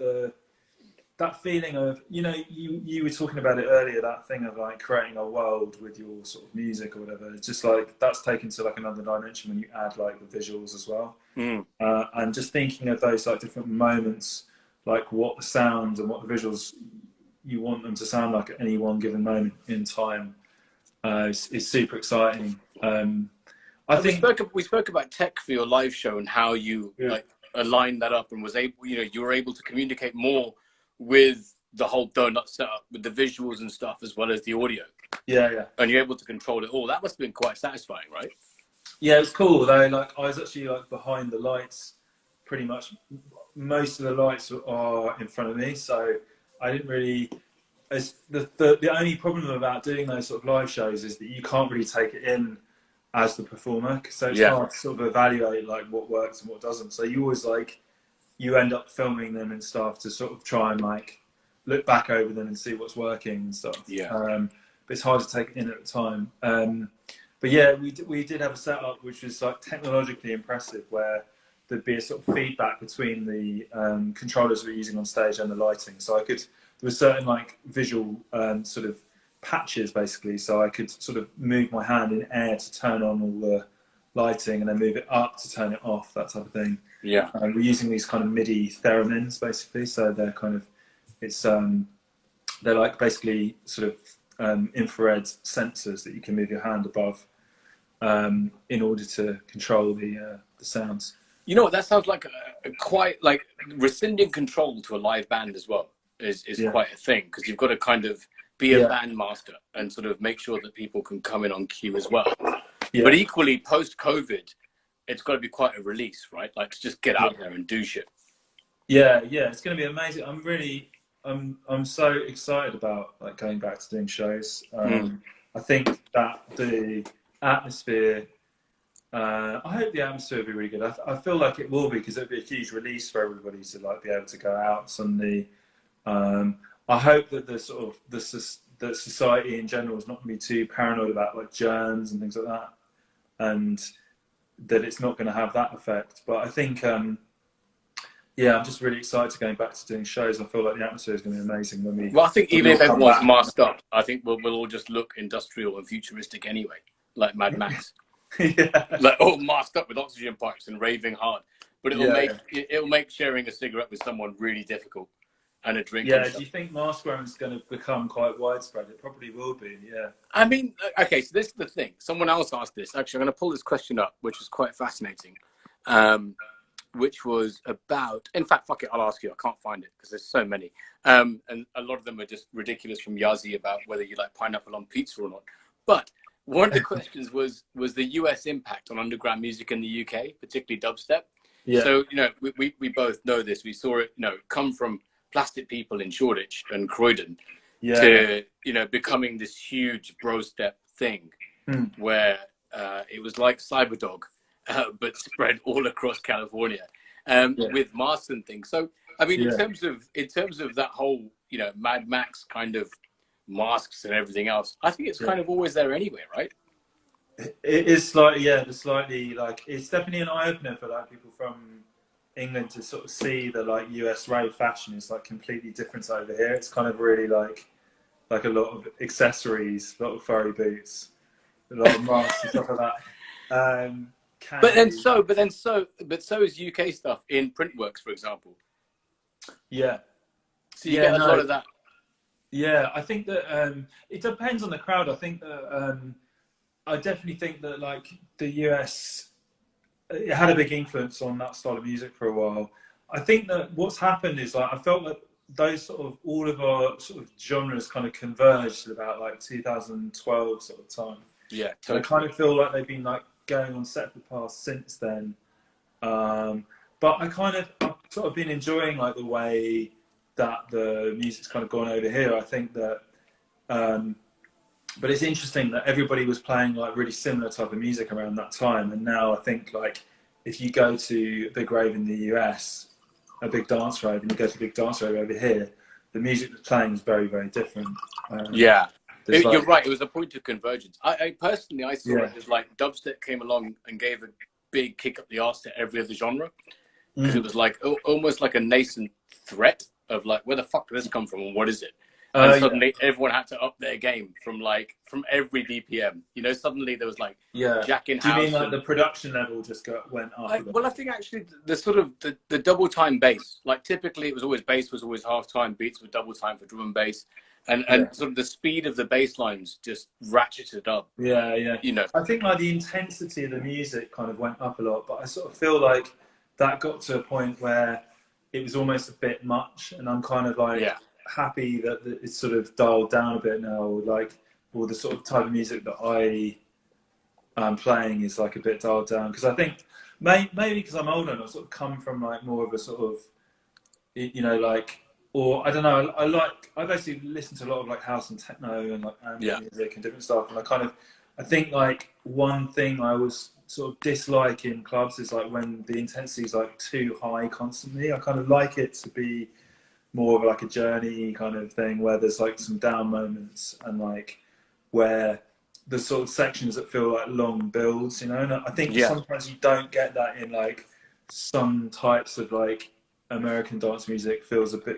that feeling of, you know, you were talking about it earlier, that thing of like creating a world with your sort of music or whatever. It's just like that's taken to like another dimension when you add like the visuals as well. And just thinking of those like different moments, like what the sounds and what the visuals you want them to sound like at any one given moment in time is super exciting. I think we spoke about tech for your live show and how you like aligned that up and was able, you know, you were able to communicate more with the whole donut setup, with the visuals and stuff, as well as the audio. And you're able to control it all. That must have been quite satisfying, right? Yeah, it's cool though. Like I was actually like behind the lights, pretty much. Most of the lights are in front of me, so I didn't really as the only problem about doing those sort of live shows is that you can't really take it in as the performer, so it's hard to sort of evaluate like what works and what doesn't. So you always like, you end up filming them and stuff to sort of try and like look back over them and see what's working and stuff. But it's hard to take it in at the time. But yeah, we did have a setup which was like technologically impressive, where there'd be a sort of feedback between the controllers we were using on stage and the lighting. So there were certain like visual sort of patches basically, so I could sort of move my hand in air to turn on all the lighting and then move it up to turn it off, that type of thing. We're using these kind of MIDI theremins basically, so they're kind of, it's they're like basically sort of infrared sensors that you can move your hand above in order to control the sounds. You know what, that sounds like a quite like rescinding control to a live band as well is quite a thing, because you've got to kind of be a band master and sort of make sure that people can come in on cue as well. But equally, post-COVID, it's got to be quite a release, right? Like to just get out there and do shit. Yeah, it's going to be amazing. I'm so excited about like going back to doing shows. I think that the atmosphere, I hope the atmosphere will be really good. I feel like it will be, because it'll be a huge release for everybody to like be able to go out suddenly. I hope that the sort of the society in general is not going to be too paranoid about like germs and things like that, and that it's not going to have that effect. But I think, I'm just really excited to going back to doing shows. I feel like the atmosphere is going to be amazing when we. Well, I think even if everyone's masked up, I think we'll all just look industrial and futuristic anyway, like Mad Max. Like all masked up with oxygen pipes and raving hard. But it'll make sharing a cigarette with someone really difficult. And a drink. Yeah, do you think mask wearing is going to become quite widespread? It probably will be, yeah. I mean, okay, so this is the thing. Someone else asked this. Actually, I'm going to pull this question up, which was quite fascinating. Which was about, in fact, fuck it, I'll ask you. I can't find it because there's so many. And a lot of them are just ridiculous from Yazzie about whether you like pineapple on pizza or not. But one of the questions was the US impact on underground music in the UK, particularly dubstep. Yeah. So, you know, we both know this. We saw it, you know, come from Plastic People in Shoreditch and Croydon to, you know, becoming this huge bro step thing where it was like Cyberdog, but spread all across California with masks and things. So, I mean, in terms of that whole, you know, Mad Max kind of masks and everything else, I think it's kind of always there anyway, right? It is slightly like, it's definitely an eye opener for like people from England to sort of see the like US rave fashion is like completely different over here. It's kind of really like a lot of accessories, a lot of furry boots, a lot of masks and stuff like that. But so is UK stuff in Printworks, for example. Yeah. So you get a lot of that. Yeah, I think that it depends on the crowd. I think that I definitely think that like the US, it had a big influence on that style of music for a while. I think that what's happened is like I felt that those sort of all of our sort of genres kind of converged at about like 2012 sort of time. Yeah, totally. So I kind of feel like they've been like going on separate paths since then. But I've sort of been enjoying like the way that the music's kind of gone over here. I think that, but it's interesting that everybody was playing like really similar type of music around that time, and now I think like if you go to a big rave in the US, a big dance rave, and you go to a big dance rave over here, the music that's playing is very, very different. You're right. It was a point of convergence. I personally saw it as like dubstep came along and gave a big kick up the arse to every other genre, because it was like almost like a nascent threat of like, where the fuck did this come from and what is it? And suddenly everyone had to up their game from every BPM. You know, suddenly there was like Jack in House. Do you mean like the production level just went up? Well, I think actually the sort of the double time bass, like typically it was always bass was always half time, beats were double time for drum and bass. And sort of the speed of the bass lines just ratcheted up. Yeah. You know, I think like the intensity of the music kind of went up a lot, but I sort of feel like that got to a point where it was almost a bit much, and I'm kind of like happy that it's sort of dialed down a bit now. Like, or the sort of type of music that I am playing is like a bit dialed down, because I think maybe because I'm older and I've sort of come from like more of a sort of, you know, like or I don't know. I basically listen to a lot of like house and techno and like Yeah. ambient music and different stuff. And I think like one thing I always sort of dislike in clubs is like when the intensity is like too high constantly. I kind of like it to be more of like a journey kind of thing where there's like some down moments and like where the sort of sections that feel like long builds, you know. And I think sometimes you don't get that in like some types of like American dance music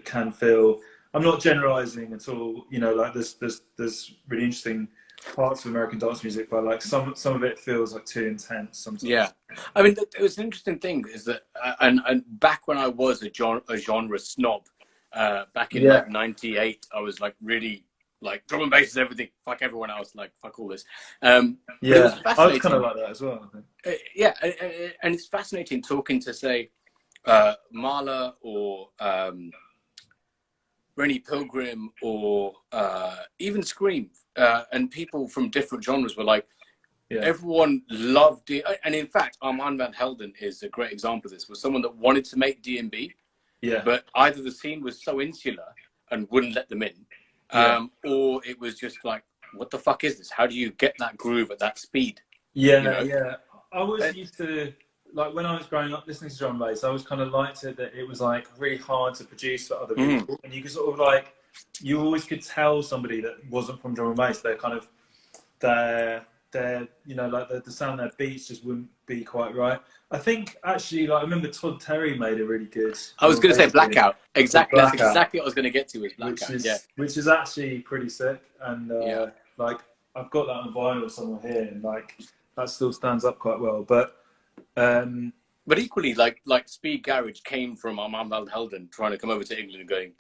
can feel. I'm not generalizing at all, you know. Like there's really interesting parts of American dance music, but like some of it feels like too intense sometimes. Yeah, I mean, it was an interesting thing is that, and back when I was a genre snob, back in like '98, I was like really like drum and bass is everything. Fuck everyone else. Like fuck all this. But it was fascinating. I was kind of like that as well. I think. Yeah, and it's fascinating talking to say Marla or Rennie Pilgrim or even Scream, and people from different genres were like, everyone loved it. And in fact, Armand van Helden is a great example of this, was someone that wanted to make D&B, but either the scene was so insular and wouldn't let them in, or it was just like, what the fuck is this? How do you get that groove at that speed? I always used to, like when I was growing up listening to drum and bass, I always kind of liked it that it was like really hard to produce for other people, and you could sort of like, you always could tell somebody that wasn't from drum and bass, they're kind of, they're you know, like the sound of their beats just wouldn't be quite right. I think actually, like I remember Todd Terry made a really good. I was going to say Blackout. Exactly, Blackout. That's exactly what I was going to get to. Was Blackout, which is actually pretty sick, and like I've got that on vinyl somewhere here, and like that still stands up quite well. But equally, like Speed Garage came from Armand van Helden trying to come over to England and going,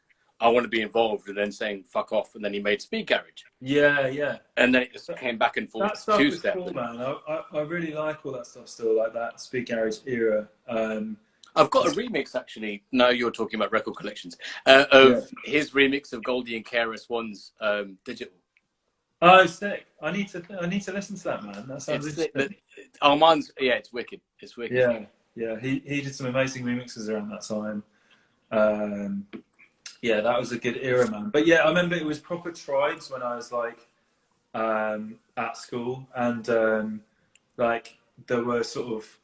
I want to be involved, and then saying fuck off, and then he made Speed Garage. And then it just came back and forth. That stuff is cool, man. I really like all that stuff still, like that Speed Garage era. I've got a remix actually. No, you're talking about record collections of his remix of Goldie and KRS-One's Digital. Oh, sick! I need to listen to that, man. That sounds interesting. Armand's, it's wicked. It's wicked. Yeah. He did some amazing remixes around that time. That was a good era, man. But I remember it was proper tribes when I was like at school, and like there were sort of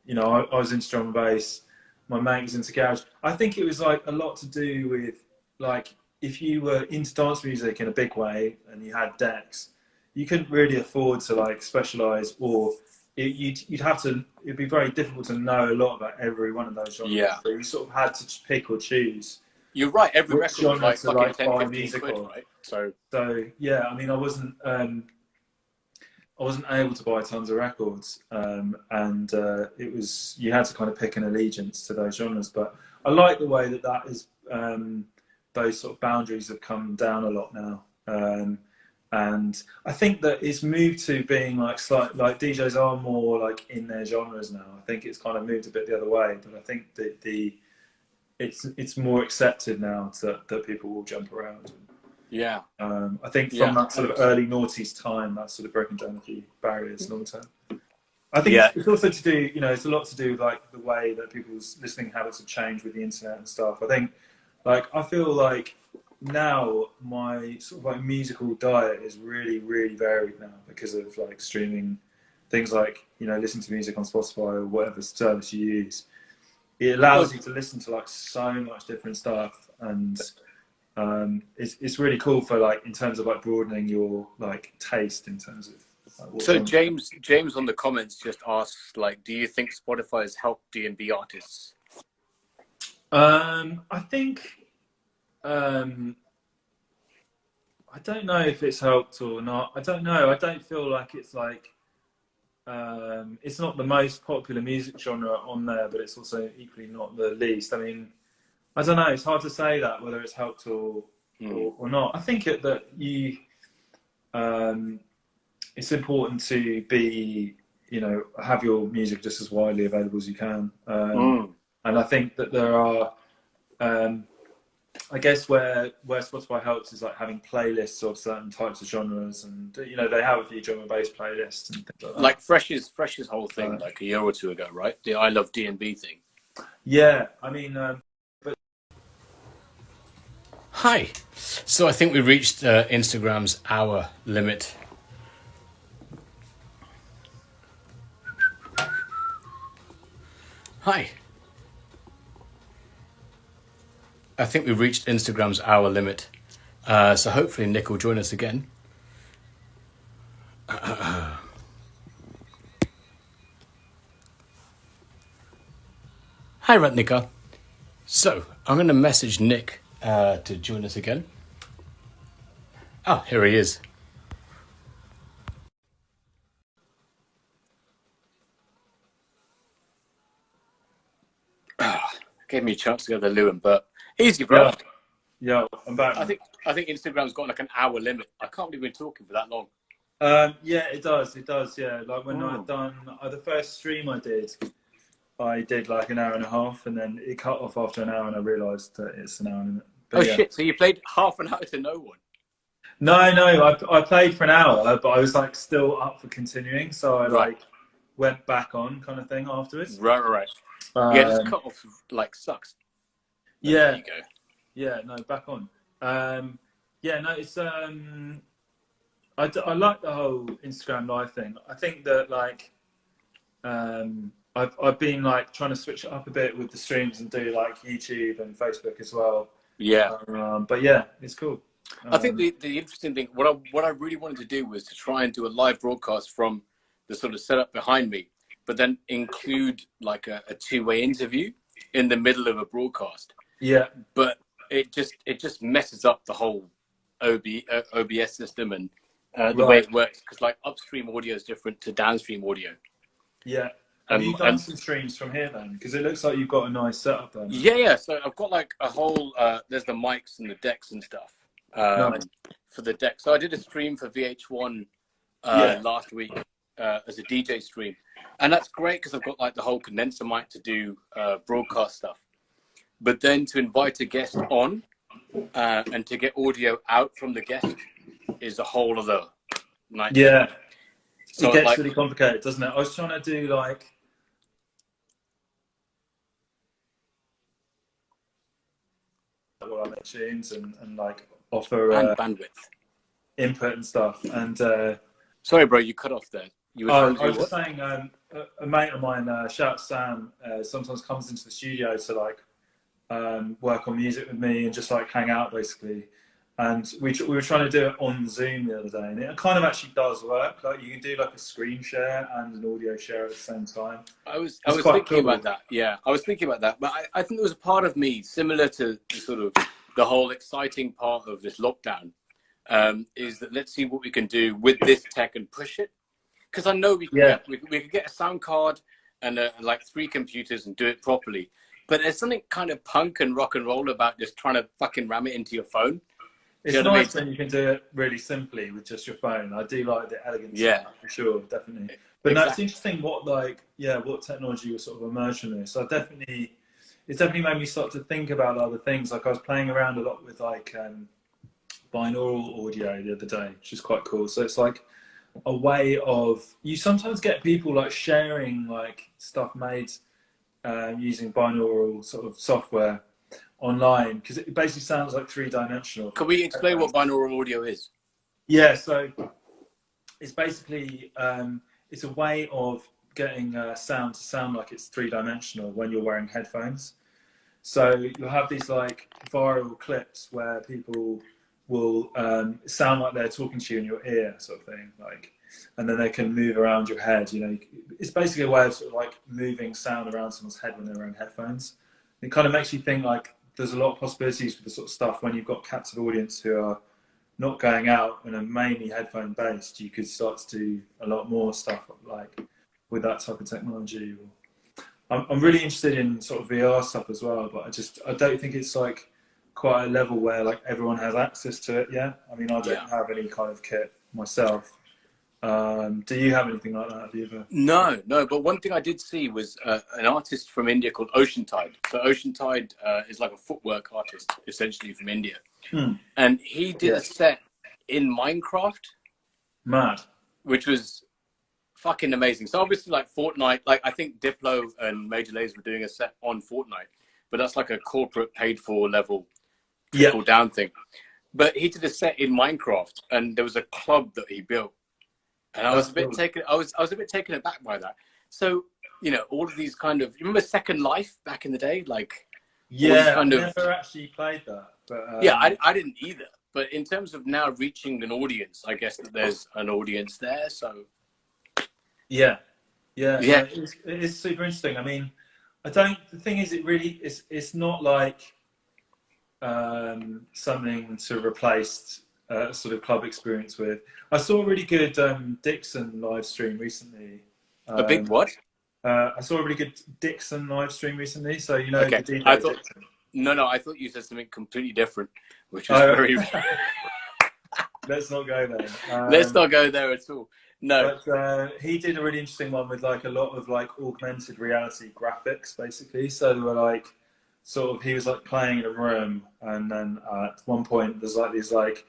you know, I was into drum and bass. My mate was into garage. I think it was like a lot to do with like if you were into dance music in a big way and you had decks, you couldn't really afford to like specialize, or you'd have to. It'd be very difficult to know a lot about every one of those genres. So you sort of had to pick or choose. You're right. Every record was like fucking 10, 15 quid, right? So yeah. I mean, I wasn't able to buy tons of records, and it was, you had to kind of pick an allegiance to those genres. But I like the way that is. Those sort of boundaries have come down a lot now, and I think that it's moved to being like like DJs are more like in their genres now. I think it's kind of moved a bit the other way, but I think that it's more accepted now that people will jump around. I think from that sort of early noughties time, that's sort of broken down a few barriers long term. I think it's also to do, you know, it's a lot to do with like the way that people's listening habits have changed with the internet and stuff. I think, like, I feel like now my sort of like musical diet is really, really varied now because of like streaming things, like, you know, listen to music on Spotify or whatever service you use. It allows you to listen to like so much different stuff, and it's really cool for like in terms of like broadening your like taste in terms of like, so James on the comments just asks, like, do you think Spotify has helped D&B artists? I think I don't know if it's helped or not. I don't know. I don't feel like it's like it's not the most popular music genre on there, but it's also equally not the least. I mean, I don't know. It's hard to say that whether it's helped or not. I think that you it's important to be, you know, have your music just as widely available as you can. And I think that there are, I guess where Spotify helps is like having playlists of certain types of genres, and you know, they have a few drum and bass playlists and things like that. Like Fresh's whole thing, like a year or two ago, right? The I Love D&B thing. Yeah, I mean, Hi. So I think we reached Instagram's hour limit. Hi. I think we reached Instagram's hour limit. So hopefully Nick will join us again. Hi, Ratnika. So I'm going to message Nick to join us again. Oh, here he is. Gave me a chance to go to Lou and Bert. Easy, bro. Yeah, I'm back. I think Instagram's got like an hour limit. I can't believe we've been talking for that long. Yeah, it does. Yeah, like when I'd done the first stream I did like an hour and a half, and then it cut off after an hour, and I realised that it's an hour and a minute. But shit! So you played half an hour to no one? No, I played for an hour, but I was like still up for continuing, so I like went back on kind of thing afterwards. Right. Yeah, just cut off like sucks. But yeah. There you go. Yeah, no, back on. Yeah, no, it's I like the whole Instagram live thing. I think that like I've been like trying to switch it up a bit with the streams and do like YouTube and Facebook as well. Yeah. But yeah, it's cool. I think the interesting thing, what I really wanted to do was to try and do a live broadcast from the sort of setup behind me, but then include like a two-way interview in the middle of a broadcast. Yeah. But it just messes up the whole OBS system and the way it works, because like upstream audio is different to downstream audio. Yeah. Have you done some streams from here then? Because it looks like you've got a nice setup there. Yeah. So I've got like a whole there's the mics and the decks and stuff for the deck. So I did a stream for VH1 last week as a DJ stream, and that's great because I've got like the whole condenser mic to do broadcast stuff. But then to invite a guest on and to get audio out from the guest is a whole other night. Yeah. So it gets like, really complicated, doesn't it? I was trying to do like I make tunes and like offer and bandwidth input and stuff. And sorry, bro, you cut off there. I was just saying, a mate of mine, shout Sam, sometimes comes into the studio to like work on music with me and just like hang out basically. And we were trying to do it on Zoom the other day, and it kind of actually does work. Like you can do like a screen share and an audio share at the same time. I was thinking about that. Yeah, I was thinking about that. But I think there was a part of me similar to sort of the whole exciting part of this lockdown is that let's see what we can do with this tech and push it. Because I know we could get a sound card and like 3 computers and do it properly. But there's something kind of punk and rock and roll about just trying to fucking ram it into your phone. It's nice when you can do it really simply with just your phone. I do like the elegance. Yeah, for sure, definitely. But no, it's interesting what technology was sort of emerged from this. It's definitely made me start to think about other things. Like I was playing around a lot with like binaural audio the other day, which is quite cool. So it's like a way of, you sometimes get people like sharing like stuff made using binaural sort of software online, because it basically sounds like 3-dimensional. Can we explain what binaural audio is? Yeah, so it's basically it's a way of getting sound to sound like it's 3-dimensional when you're wearing headphones. So you'll have these like viral clips where people will sound like they're talking to you in your ear, sort of thing, like, and then they can move around your head. You know, it's basically a way of sort of like moving sound around someone's head when they're wearing headphones. It kind of makes you think like there's a lot of possibilities for the sort of stuff when you've got captive audience who are not going out and are mainly headphone based. You could start to do a lot more stuff like with that type of technology. I'm really interested in sort of VR stuff as well, but I don't think it's like quite a level where like everyone has access to it yet. I mean, I don't have any kind of kit myself. Do you have anything like that? Have you ever? No. But one thing I did see was an artist from India called Oceantide. So Oceantide is like a footwork artist, essentially from India, and he did a set in Minecraft. Mad. Which was fucking amazing. So obviously, like Fortnite, like I think Diplo and Major Lazer were doing a set on Fortnite, but that's like a corporate paid-for level trickle down thing. But he did a set in Minecraft, and there was a club that he built, and I was a bit taken. I was a bit taken aback by that. So you know, all of these kind of, you remember Second Life back in the day, like I never actually played that. But yeah, I didn't either. But in terms of now reaching an audience, I guess that there's an audience there. So yeah. No, it is super interesting. I mean, the thing is, it's not like something to replace sort of club experience with. I saw a really good Dixon live stream recently. A big what? I saw a really good Dixon live stream recently. So you know, okay. the DJ I thought, Dixon. No, I thought you said something completely different, which was very. Let's not go there. Let's not go there at all. No, but he did a really interesting one with like a lot of like augmented reality graphics, basically. So they were like, sort of, he was like playing in a room, and then at one point there's like these like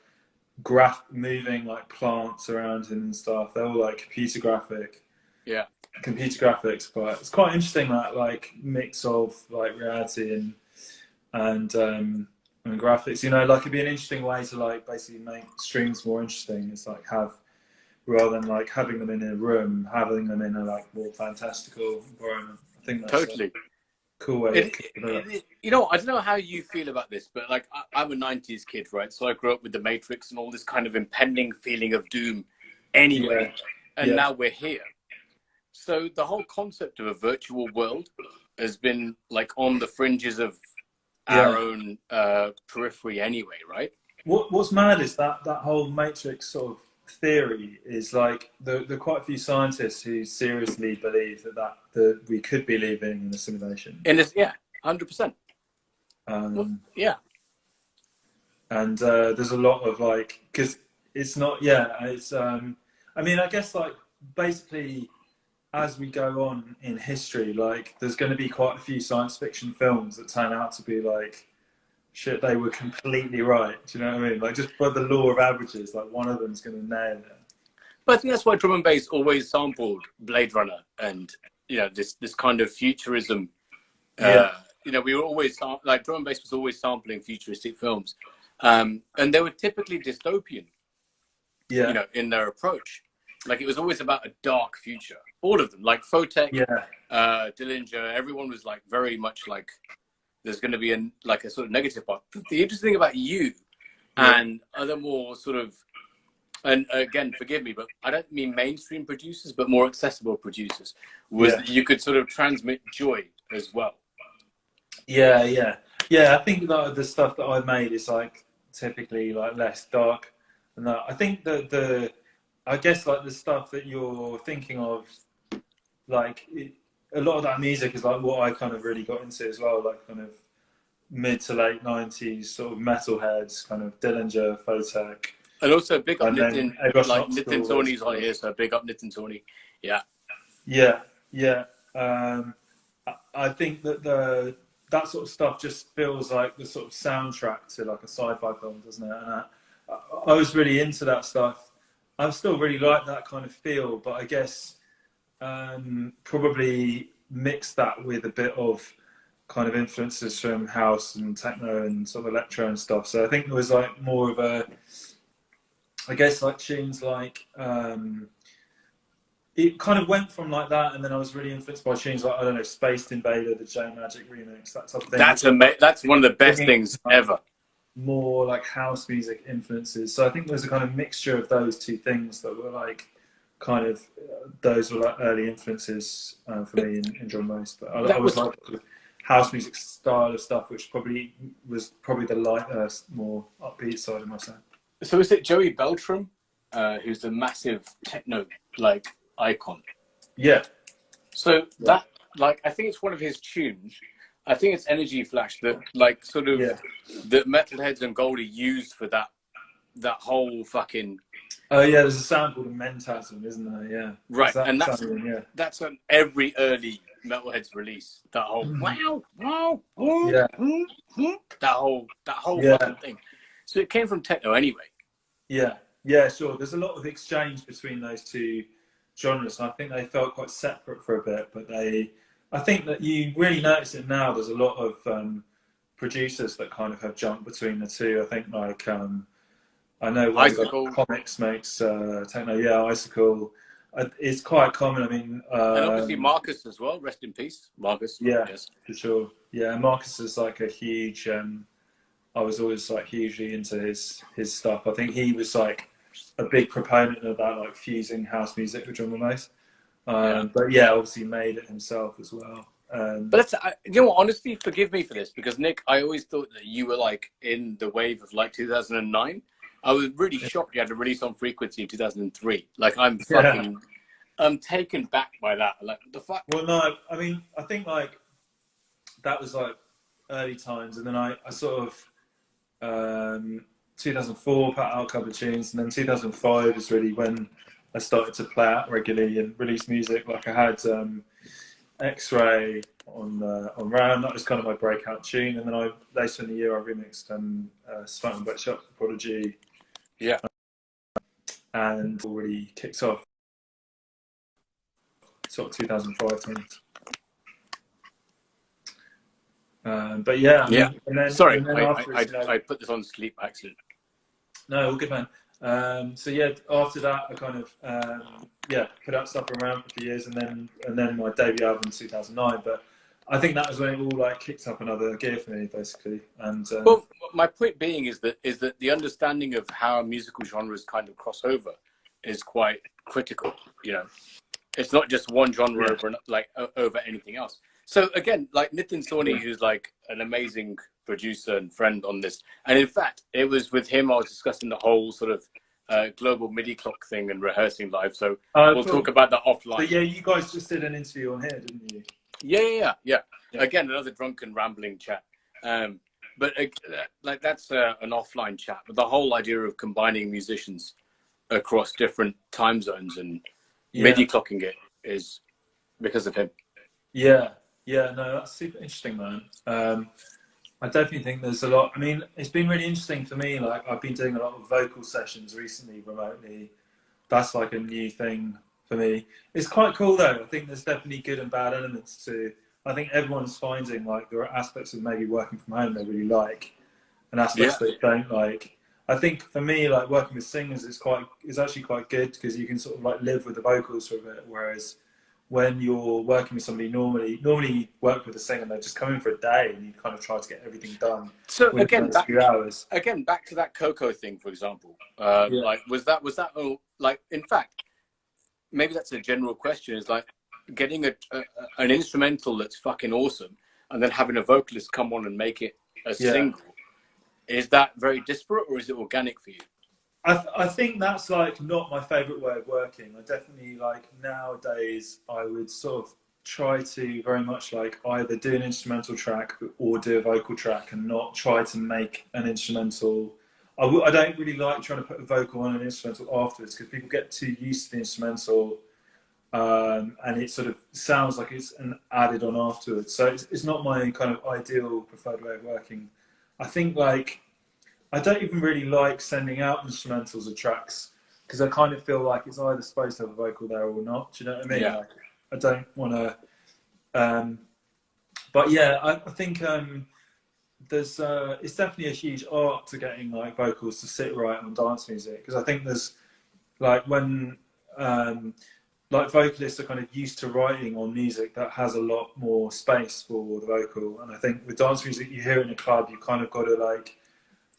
moving like plants around him and stuff. They're all like computer graphics, but it's quite interesting, that like mix of like reality and graphics. You know, like it'd be an interesting way to like basically make streams more interesting. It's like rather than like having them in a room, having them in a like more fantastical environment. I think that's totally cool way. You know, I don't know how you feel about this, but like I'm a 90s kid, right? So I grew up with the Matrix and all this kind of impending feeling of doom anyway. And now we're here. So the whole concept of a virtual world has been like on the fringes of our own periphery anyway, right? What's mad is that whole Matrix sort of theory is like there are quite a few scientists who seriously believe that we could be living in a simulation. In this, 100%. And there's a lot of like, because it's not, it's I mean, I guess like basically as we go on in history, like there's going to be quite a few science fiction films that turn out to be like, shit, they were completely right. Do you know what I mean? Like just by the law of averages, like one of them's going to nail it. But I think that's why drum and bass always sampled Blade Runner and, you know, this kind of futurism. You know, we were always like drum and bass was always sampling futuristic films, and they were typically dystopian. You know, in their approach, like it was always about a dark future. All of them, like Photek, Dillinger, everyone was like very much like there's going to be a sort of negative part. The interesting thing about you and other more sort of, and again, forgive me, but I don't mean mainstream producers, but more accessible producers, was that you could sort of transmit joy as well. Yeah. I think that the stuff that I made is like typically like less dark than that. I think that I guess like the stuff that you're thinking of, like a lot of that music is like what I kind of really got into as well, like kind of mid to late 90s sort of metalheads, kind of Dillinger, Photek. And also big up Nitin, like Nitin Tony's on here, so big up Nitin Tony. Yeah. I think that that sort of stuff just feels like the sort of soundtrack to like a sci-fi film, doesn't it? And I was really into that stuff. I still really like that kind of feel, but I guess probably mix that with a bit of kind of influences from house and techno and sort of electro and stuff. So I think there was like more of a, I guess like tunes like it kind of went from like that, and then I was really influenced by tunes like, I don't know, Spaced Invader, the J Magic remix, that type of thing. That's one of the best things ever. More like house music influences. So I think there's a kind of mixture of those two things that were like kind of those were like early influences for me in drum and bass. But I was like house music style of stuff, which was probably the lighter, more upbeat side of my sound. So is it Joey Beltram, who's a massive techno like icon? Yeah. So that like I think it's one of his tunes. I think it's Energy Flash that like sort of that Metalheads and Goldie used for that whole fucking. Oh yeah, there's a sound called a Mentasm, isn't there? Yeah. Right, and that's on every early Metalheads release. That whole that whole fucking thing. So it came from techno anyway. Yeah, sure. There's a lot of exchange between those two genres. I think they felt quite separate for a bit, but I think that you really notice it now. There's a lot of producers that kind of have jumped between the two. I think like I know one Icicle. Comics makes techno. Yeah, Icicle. It's quite common. I mean, And obviously Marcus as well. Rest in peace, Marcus. Yeah, yes, for sure. Yeah, Marcus is like a huge. I was always like hugely into his stuff. I think he was like a big proponent of that, like fusing house music with drum and bass. But yeah, obviously made it himself as well. But you know what? Honestly, forgive me for this because Nick, I always thought that you were like in the wave of like 2009. I was really shocked you had a release on Frequency in 2003. Like I'm taken back by that. Like the fuck. Well, no, I mean, I think like that was like early times, and then I sort of 2004 put out a couple of tunes, and then 2005 is really when I started to play out regularly and release music. Like I had X-Ray on Round, that was kind of my breakout tune, and then later in the year I remixed Smoke and Wet Shop for Prodigy. Yeah. And already kicked off sort of 2005 times. But yeah, I mean, and then, sorry, and then I put this on sleep accident. No, all good, man. So yeah, after that, I kind of put out stuff around for a few years, and then my debut album in 2009. But I think that was when it all like kicked up another gear for me, basically. And well, my point being is that the understanding of how musical genres kind of cross over is quite critical. You know, it's not just one genre over anything else. So again, like Nitin Sawhney, who's like an amazing producer and friend on this, and in fact, it was with him I was discussing the whole sort of global MIDI clock thing and rehearsing live. So we'll talk about that offline. So yeah, you guys just did an interview on here, didn't you? Yeah. Again, another drunken rambling chat. But like that's an offline chat. But the whole idea of combining musicians across different time zones and MIDI clocking it is because of him. Yeah, no, that's super interesting, man. I definitely think there's a lot. I mean, it's been really interesting for me. Like, I've been doing a lot of vocal sessions recently remotely. That's like a new thing for me. It's quite cool though. I think there's definitely good and bad elements to. I think everyone's finding like there are aspects of maybe working from home they really like, and aspects they don't like. I think for me, like working with singers is actually quite good because you can sort of like live with the vocals for a bit, whereas when you're working with somebody, normally you work with a singer and they just come in for a day and you kind of try to get everything done. So again, a few hours. Again, back to that Coco thing, for example. Like, was that like? In fact, maybe that's a general question. Is like getting an instrumental that's fucking awesome, and then having a vocalist come on and make it a single. Is that very disparate, or is it organic for you? I think that's like not my favorite way of working. I definitely like nowadays I would sort of try to very much like either do an instrumental track or do a vocal track and not try to make an instrumental. I don't really like trying to put a vocal on an instrumental afterwards because people get too used to the instrumental and it sort of sounds like it's an added on afterwards. So it's not my kind of ideal preferred way of working. I think like I don't even really like sending out instrumentals of tracks because I kind of feel like it's either supposed to have a vocal there or not. Do you know what I mean? Yeah. Like, I don't want to. But yeah, I think there's it's definitely a huge art to getting like vocals to sit right on dance music because I think there's like when like vocalists are kind of used to writing on music that has a lot more space for the vocal, and I think with dance music you hear it in a club, you kind of got to like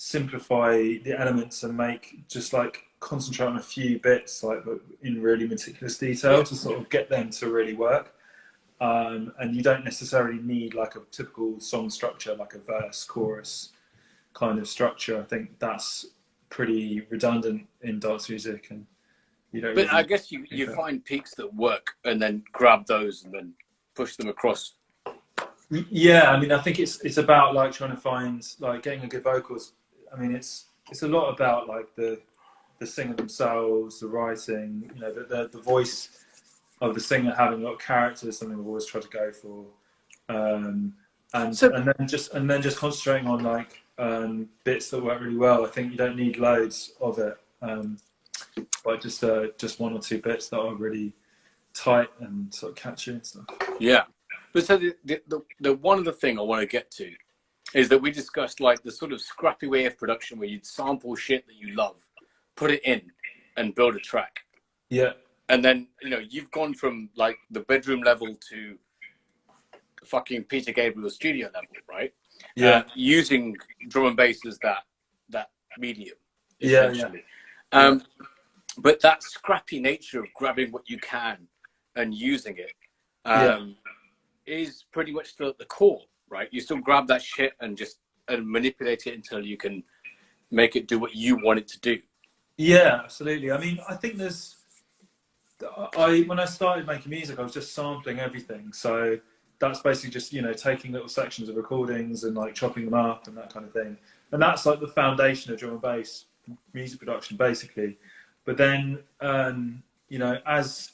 simplify the elements and make just like concentrate on a few bits like in really meticulous detail to sort of get them to really work. And you don't necessarily need like a typical song structure like a verse chorus kind of structure. I think that's pretty redundant in dance music, and you don't. But really I guess you find peaks that work and then grab those and then push them across. Yeah, I mean, I think it's about like trying to find like getting a good vocals. I mean, it's a lot about like the singer themselves, the writing, you know, the voice of the singer having a lot of character is something I've always tried to go for, and then just concentrating on like bits that work really well. I think you don't need loads of it, but just one or two bits that are really tight and sort of catchy and stuff. Yeah, but so the one other thing I want to get to is that we discussed like the sort of scrappy way of production where you'd sample shit that you love, put it in, and build a track. Yeah. And then, you know, you've gone from like the bedroom level to fucking Peter Gabriel studio level, right? Yeah. Using drum and bass as that medium, Yeah. essentially. Yeah. But that scrappy nature of grabbing what you can and using it is pretty much still at the core, right? You still grab that shit and just manipulate it until you can make it do what you want it to do. Yeah, absolutely. I mean, I think when I started making music, I was just sampling everything. So that's basically just, you know, taking little sections of recordings and like chopping them up and that kind of thing. And that's like the foundation of drum and bass music production, basically. But then, you know, as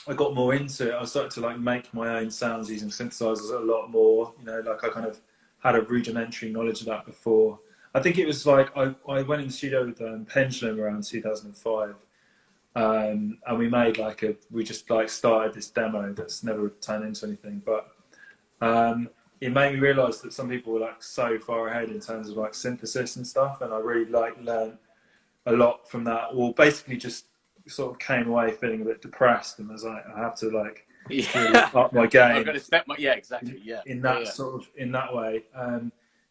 I got more into it, I started to like make my own sounds using synthesizers a lot more. You know, like I kind of had a rudimentary knowledge of that before. I think it was like I went in the studio with Pendulum around 2005, and we just like started this demo that's never turned into anything. But it made me realise that some people were like so far ahead in terms of like synthesis and stuff, and I really like learned a lot from that. Well, basically just sort of came away feeling a bit depressed and was like, I have to like really up my game. I've got to step my exactly. In that sort of in that way.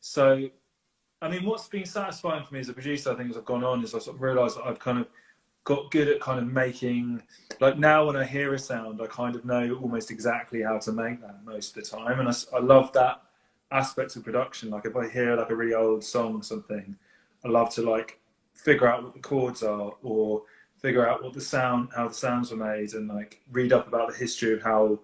So I mean, what's been satisfying for me as a producer, I think, as I've gone on, is I sort of realised that I've kind of got good at kind of making, like now when I hear a sound, I kind of know almost exactly how to make that most of the time. And I love that aspect of production. Like if I hear like a really old song or something, I love to like figure out what the chords are or figure out what how the sounds were made and like read up about the history of how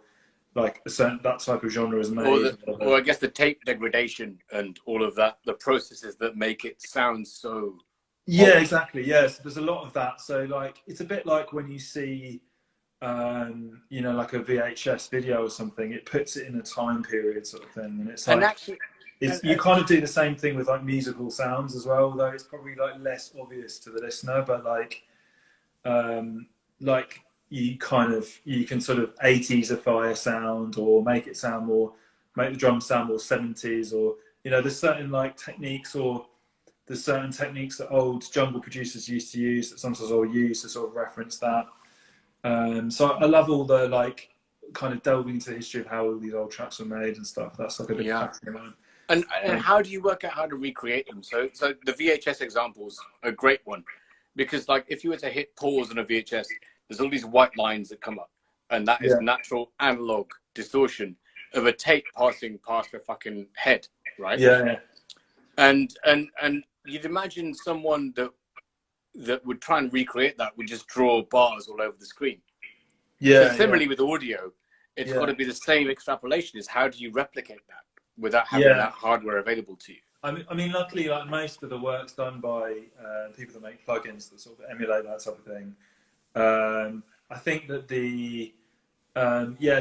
like that type of genre is made. Or I guess the tape degradation and all of that, the processes that make it sound so... Yeah, exactly. Yes, there's a lot of that. So like, it's a bit like when you see, you know, like a VHS video or something, it puts it in a time period sort of thing. And it's like, and actually, you kind of do the same thing with like musical sounds as well, though it's probably like less obvious to the listener, but like you can sort of 80s-ify a sound or make the drums sound more 70s, or, you know, there's certain like techniques, or there's certain techniques that old jungle producers used to use that sometimes I'll use to sort of reference that. So I love all the like kind of delving into the history of how all these old tracks were made and stuff. That's like a big passion of mine. And how do you work out how to recreate them? So the VHS example's a great one, because like if you were to hit pause on a VHS, there's all these white lines that come up, and that is natural analog distortion of a tape passing past a fucking head, right? Yeah. And you'd imagine someone that would try and recreate that would just draw bars all over the screen. Yeah. So similarly with audio, it's got to be the same extrapolation. Is how do you replicate that without having that hardware available to you? I mean, luckily, like most of the work's done by people that make plugins that sort of emulate that type of thing. I think that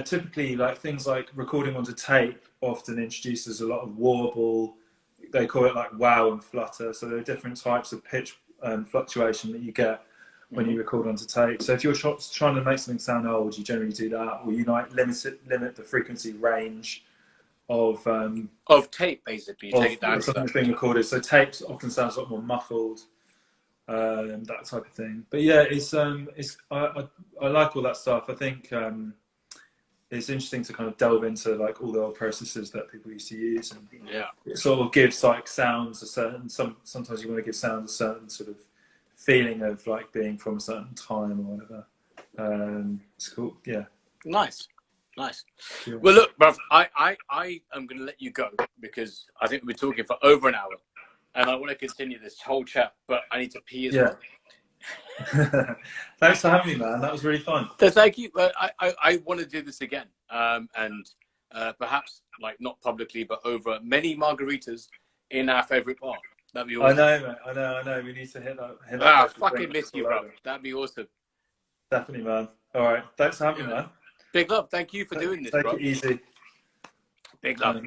typically like things like recording onto tape often introduces a lot of warble. They call it like wow and flutter. So there are different types of pitch fluctuation that you get when you record onto tape. So if you're trying to make something sound old, you generally do that, or you like limit the frequency range of tape, basically. You take it down to something that's being recorded. So tapes often sounds a lot more muffled, that type of thing. But yeah, I like all that stuff. I think it's interesting to kind of delve into like all the old processes that people used to use, and it sort of gives like sounds a certain sometimes you want to give sounds a certain sort of feeling of like being from a certain time or whatever. It's cool. Yeah. Nice. Yeah. Well, look, bruv, I am going to let you go because I think we've been talking for over an hour, and I want to continue this whole chat, but I need to pee as well. Thanks for having me, man. That was really fun. So thank you. I want to do this again, and perhaps like not publicly, but over many margaritas in our favorite bar. That'd be awesome. I know, mate. I know. We need to hit that. Fucking miss you, bro. That'd be awesome. Definitely, man. All right. Thanks for having me, man. Big love. Thank you for doing this, bro. Take it easy. Big love.